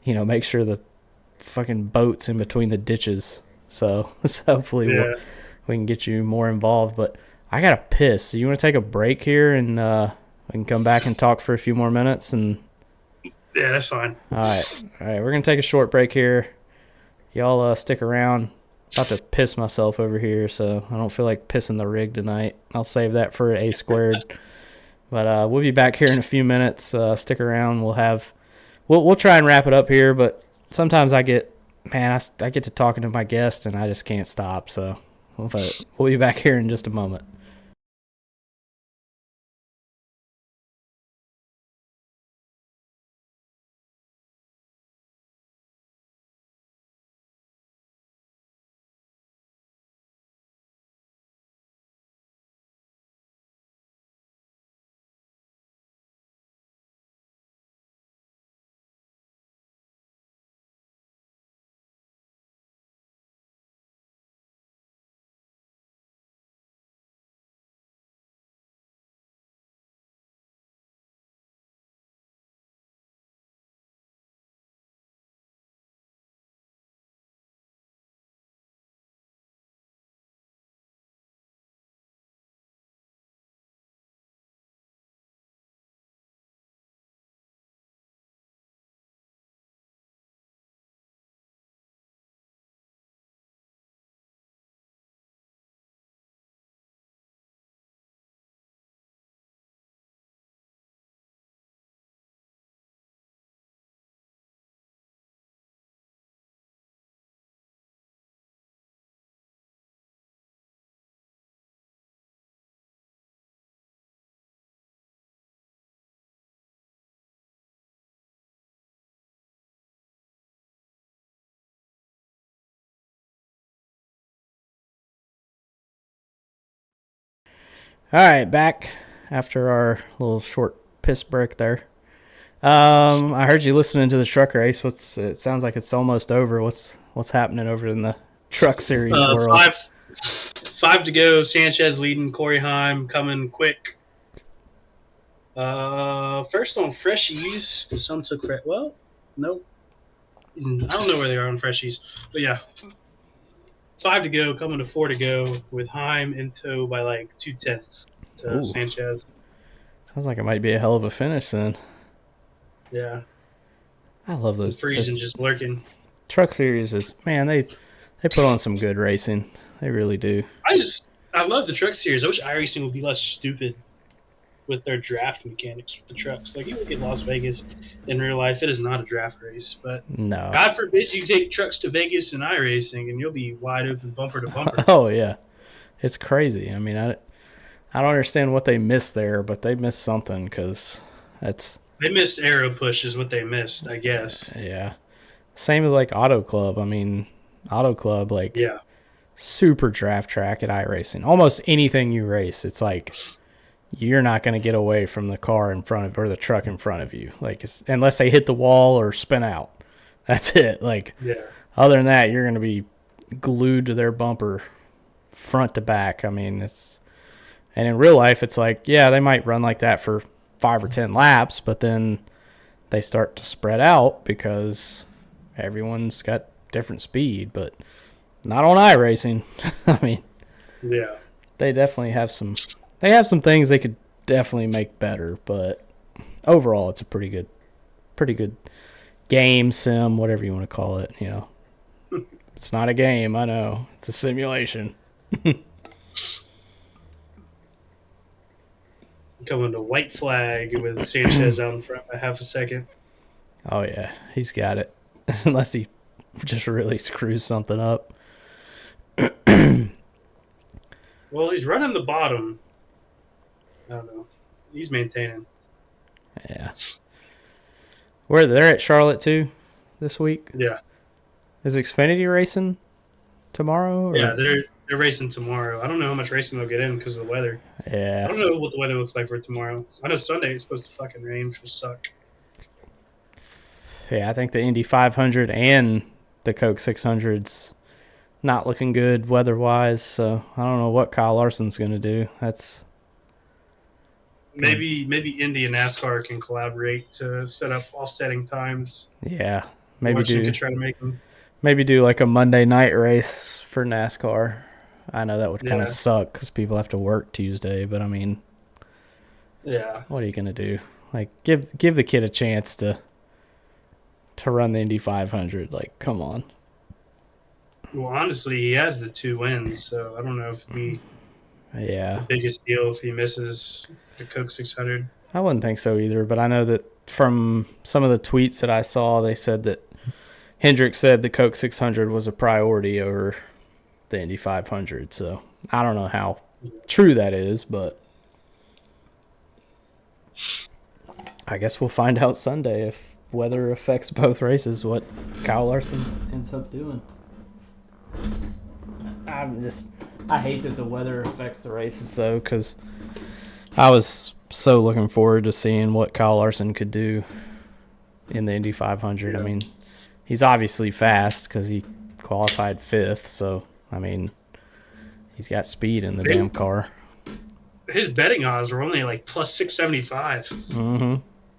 make sure the fucking boat's in between the ditches. So hopefully we can get you more involved. But I gotta piss. So you want to take a break here, and we can come back and talk for a few more minutes? And yeah, that's fine. All right. We're gonna take a short break here. Y'all stick around. About to piss myself over here, so I don't feel like pissing the rig tonight. I'll save that for A squared. But we'll be back here in a few minutes. Stick around. We'll try and wrap it up here. But sometimes I get to talking to my guest, and I just can't stop. So we'll be back here in just a moment. All right, back after our little short piss break there. I heard you listening to the truck race. It sounds like it's almost over. What's happening over in the truck series world? Five to go. Sanchez leading. Corey Heim coming quick. First on Freshies. Some took nope. I don't know where they are on Freshies, but yeah. 5 to go, coming to 4 to go, with Heim in tow by like 2/10 to Sanchez. Sounds like it might be a hell of a finish then. Yeah. I love those. Freezing, just lurking. Truck series is, man, they put on some good racing. They really do. I love the truck series. I wish iRacing would be less stupid with their draft mechanics with the trucks. Like, you look at Las Vegas in real life, it is not a draft race. But no, God forbid you take trucks to Vegas and iRacing, and you'll be wide open, bumper to bumper. Oh yeah, it's crazy. I mean, I don't understand what they missed there, but they missed something, because they missed aero push is what they missed, I guess. Yeah, same with like Auto Club. I mean, Auto Club, like, yeah, super draft track at iRacing. Almost anything you race, it's like, you're not going to get away from the car in front of, or the truck in front of you, like, unless they hit the wall or spin out. That's it. Like, yeah. Other than that, you're going to be glued to their bumper front to back. I mean, and in real life, it's like, yeah, they might run like that for 5 or 10 laps, but then they start to spread out because everyone's got different speed, but not on iRacing. I mean, yeah, they definitely have some. They have some things they could definitely make better, but overall, it's a pretty good game, sim, whatever you want to call it. It's not a game, I know. It's a simulation. Coming to white flag with Sanchez out in front by half a second. Oh yeah, he's got it. Unless he just really screws something up. Well, he's running the bottom. I don't know. He's maintaining. Yeah. They're at Charlotte too this week? Yeah. Is Xfinity racing tomorrow? Or? Yeah, they're racing tomorrow. I don't know how much racing they'll get in because of the weather. I Yeah. don't know what the weather looks like for tomorrow. I know Sunday it's supposed to fucking rain, which will suck. Yeah, I think the Indy 500 and the Coke 600's not looking good weather-wise, so I don't know what Kyle Larson's going to do. That's Maybe Indy and NASCAR can collaborate to set up offsetting times. yeah. Washington could try to make them. Maybe do like a Monday night race for NASCAR. I know that would kind of Yeah. suck because people have to work Tuesday, but I mean, Yeah. what are you gonna do? Like, give the kid a chance to run the Indy 500. Like, come on. Well, honestly, he has the 2 wins, so I don't know if it'd be Yeah, the biggest deal if he misses the Coke 600. I wouldn't think so either. But I know that from some of the tweets that I saw, they said that Hendrick said the Coke 600 was a priority over the Indy 500. So I don't know how true that is, but I guess we'll find out Sunday if weather affects both races, what Kyle Larson ends up doing. I hate that the weather affects the races, though, because I was so looking forward to seeing what Kyle Larson could do in the Indy 500. Yeah. I mean, he's obviously fast because he qualified 5th, so, I mean, he's got speed in the damn car. His betting odds were only like plus 675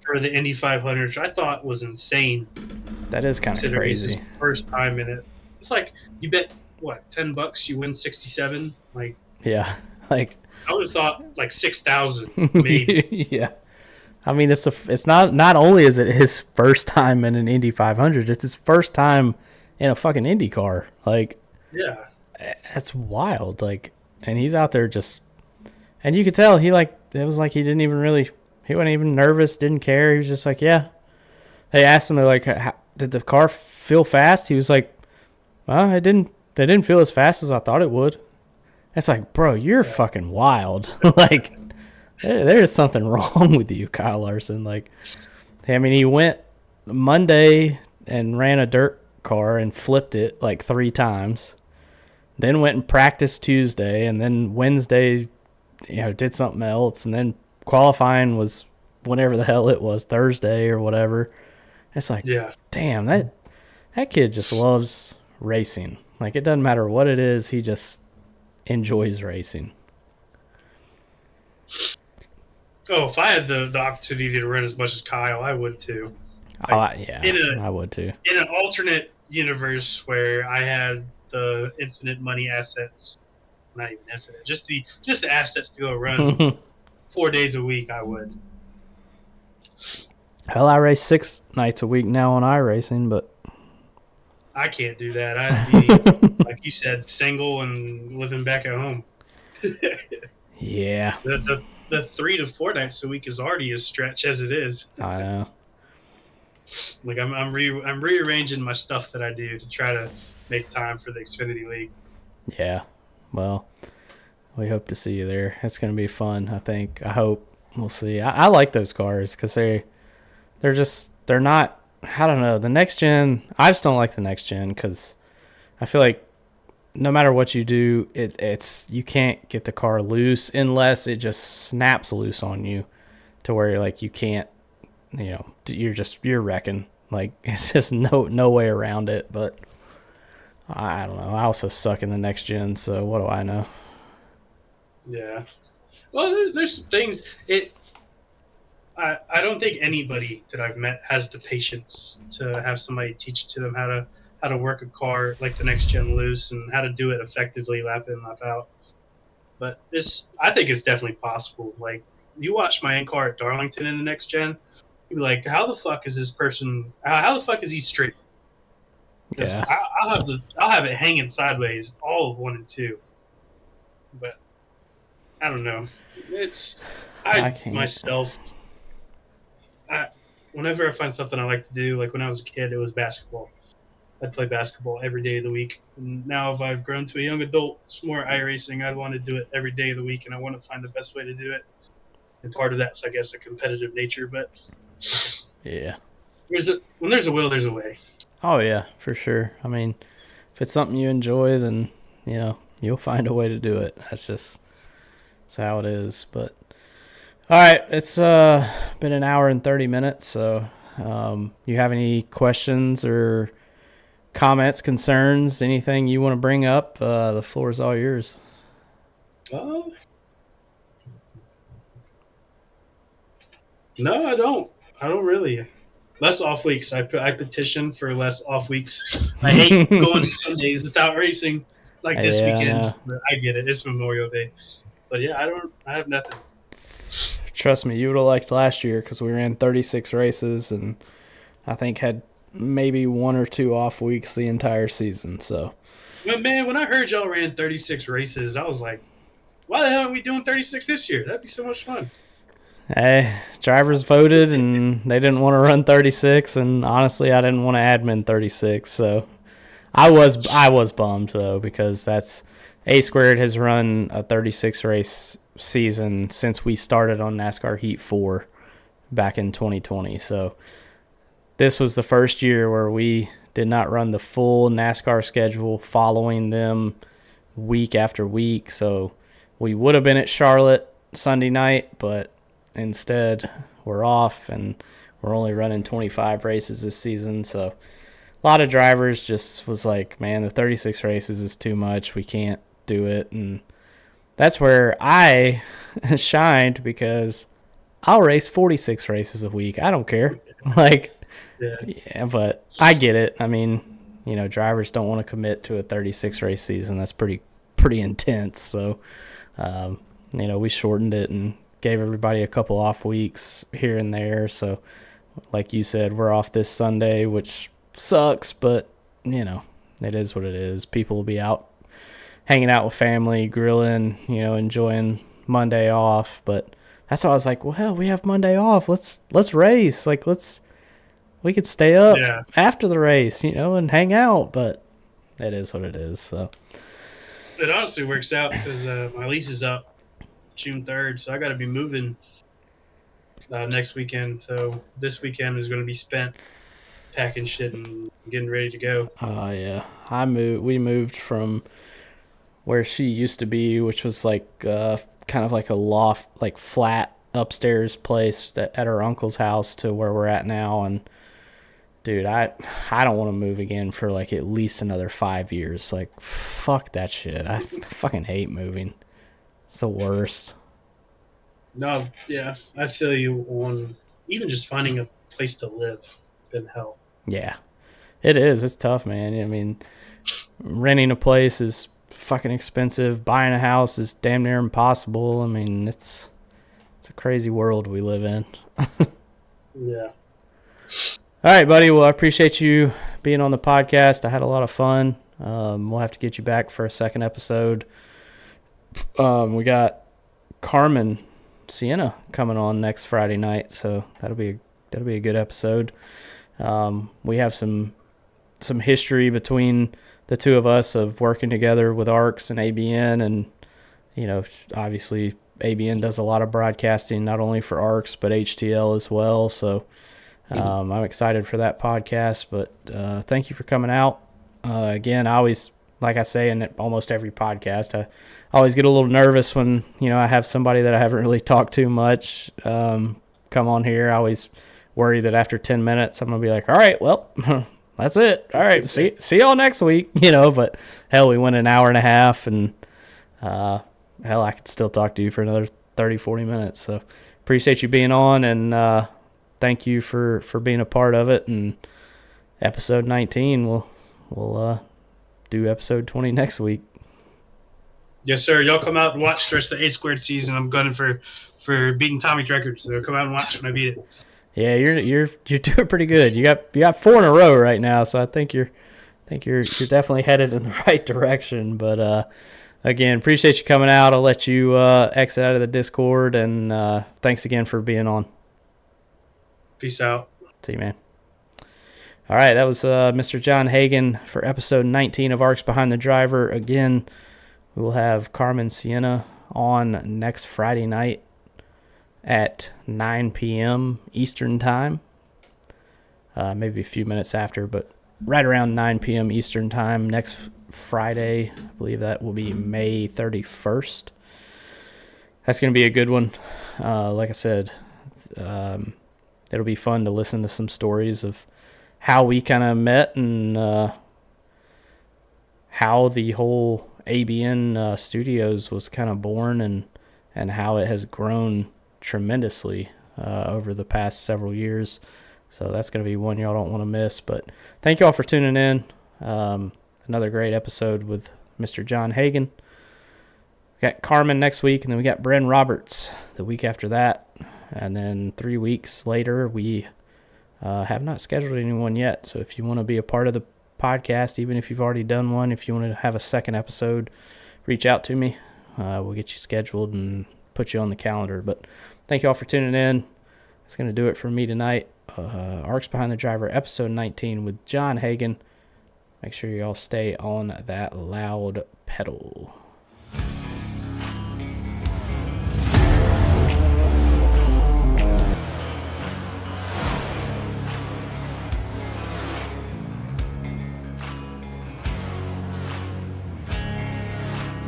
for the Indy 500, which I thought was insane. That is kind of crazy. It's his first time in it. It's like you bet what $10, you win 67. Like Yeah, like I would have thought like 6,000 maybe. yeah. I mean, it's not only is it his first time in an Indy 500, it's his first time in a fucking Indy car. Like, Yeah, that's wild. Like, and he's out there and you could tell it was like he wasn't even nervous, didn't care. He was just like, yeah. They asked him, like, did the car feel fast? He was like, well, it didn't feel as fast as I thought it would. It's like, bro, you're fucking wild. Like, there's something wrong with you, Kyle Larson. Like, I mean, he went Monday and ran a dirt car and flipped it like 3 times. Then went and practiced Tuesday, and then Wednesday, did something else, and then qualifying was whenever the hell it was, Thursday or whatever. It's like, yeah. damn, that kid just loves racing. Like, it doesn't matter what it is, he just enjoys racing. Oh, if I had the opportunity to run as much as Kyle, I would too. I would too. In an alternate universe where I had the infinite money assets, not even infinite, just the assets to go run 4 days a week, I would. Hell, I race 6 nights a week now on iRacing, but I can't do that. I'd be, like you said, single and living back at home. yeah, The 3 to 4 nights a week is already a stretch as it is. I know. Like I'm rearranging my stuff that I do to try to make time for the Xfinity League. Yeah. Well, we hope to see you there. It's going to be fun, I think. I hope. We'll see. I like those cars because they're not, I don't know, the next gen. I just don't like the next gen because I feel like no matter what you do, it's you can't get the car loose unless it just snaps loose on you to where you're like you can't, you're wrecking. Like, it's just no way around it. But I don't know. I also suck in the next gen, so what do I know? Yeah. Well, there's some things. I don't think anybody that I've met has the patience to have somebody teach to them how to work a car like the next gen loose and how to do it effectively, lap in, lap out. But I think it's definitely possible. Like, you watch my car at Darlington in the next gen, you'd be like, how the fuck is this person? How the fuck is he straight? Yeah. I'll have it hanging sideways all of 1 and 2. But I don't know. Whenever I find something I like to do, like when I was a kid, it was basketball. I'd play basketball every day of the week. And now, if I've grown to a young adult, it's more iRacing. I'd want to do it every day of the week, and I want to find the best way to do it. And part of that's, I guess, a competitive nature. But Yeah. when there's a will, there's a way. Oh, yeah, for sure. I mean, if it's something you enjoy, then, you'll find a way to do it. That's how it is. But, all right, it's been an hour and 30 minutes. So you have any questions or comments, concerns, anything you want to bring up? The floor is all yours. No, I don't. I don't really. Less off weeks. I petition for less off weeks. I hate going Sundays without racing like this weekend. But I get it. It's Memorial Day. But yeah, I have nothing. Trust me, you would have liked last year because we ran 36 races and I think had maybe 1 or 2 off weeks the entire season. So, but man, when I heard y'all ran 36 races, I was like, why the hell aren't we doing 36 this year? That'd be so much fun. Hey, drivers voted and they didn't want to run 36, and honestly, I didn't want to admin 36. So I was bummed though, because that's A Squared has run a 36 race season since we started on NASCAR Heat 4 back in 2020. So this was the first year where we did not run the full NASCAR schedule following them week after week. So we would have been at Charlotte Sunday night, but instead we're off and we're only running 25 races this season. So a lot of drivers just was like, man, the 36 races is too much. We can't do it. And that's where I shined, because I'll race 46 races a week. I don't care. Yeah, but I get it. I mean, drivers don't want to commit to a 36 race season. That's pretty intense. So, we shortened it and gave everybody a couple off weeks here and there. So, like you said, we're off this Sunday, which sucks, but, it is what it is. People will be out hanging out with family, grilling, enjoying Monday off. But that's why I was like, well, hell, we have Monday off. Let's race. We could stay up after the race, and hang out. But it is what it is. So it honestly works out because my lease is up June 3rd, so I got to be moving next weekend. So this weekend is going to be spent packing shit and getting ready to go. Yeah. We moved from where she used to be, which was kind of like a loft, like flat upstairs place at her uncle's house, to where we're at now. And dude, I don't want to move again for at least another 5 years. Fuck that shit. I fucking hate moving. It's the worst. No, yeah, I feel you on even just finding a place to live been hell. Yeah, it is. It's tough, man. I mean, renting a place is fucking expensive. Buying a house is damn near impossible. I mean, it's a crazy world we live in. Yeah. All right, buddy. Well, I appreciate you being on the podcast. I had a lot of fun. We'll have to get you back for a second episode. We got Carmen Sienna coming on next Friday night, so that'll be a good episode. We have some history between the two of us of working together with ARCS and ABN, and obviously ABN does a lot of broadcasting, not only for ARCS but HTL as well. So I'm excited for that podcast. But thank you for coming out. Again, I always, like I say in almost every podcast, I always get a little nervous when, I have somebody that I haven't really talked to much come on here. I always worry that after 10 minutes, I'm going to be like, all right, well, that's it. All right, see y'all next week, but hell, we went an hour and a half, and hell, I could still talk to you for another 30, 40 minutes. So appreciate you being on, and thank you for being a part of it. And episode 19, we'll do episode 20 next week. Yes, sir. Y'all come out and watch the rest of the A Squared season. I'm gunning for beating Tommy's record, so come out and watch when I beat it. Yeah, you're doing pretty good. You got 4 in a row right now, so I think you're definitely headed in the right direction. But again, appreciate you coming out. I'll let you exit out of the Discord, and thanks again for being on. Peace out. See you, man. All right, that was Mr. John Hagen for episode 19 of ARCS Behind the Driver. Again, we will have Carmen Sienna on next Friday night at 9 p.m. Eastern Time. Maybe a few minutes after, but right around 9 p.m. Eastern Time next Friday. I believe that will be May 31st. That's going to be a good one. Like I said, it'll be fun to listen to some stories of how we kind of met and how the whole ABN Studios was kind of born and how it has grown tremendously over the past several years. So that's going to be one y'all don't want to miss. But thank y'all for tuning in. Another great episode with Mr. John Hagen. We got Carmen next week, and then we got Bren Roberts the week after that. And then 3 weeks later, we have not scheduled anyone yet. So if you want to be a part of the podcast, even if you've already done one, if you want to have a second episode, reach out to me. We'll get you scheduled and put you on the calendar. But thank you all for tuning in. That's going to do it for me tonight. ARCS Behind the Driver, episode 19 with John Hagen. Make sure you all stay on that loud pedal.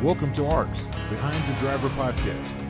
Welcome to ARCS Behind the Driver Podcast.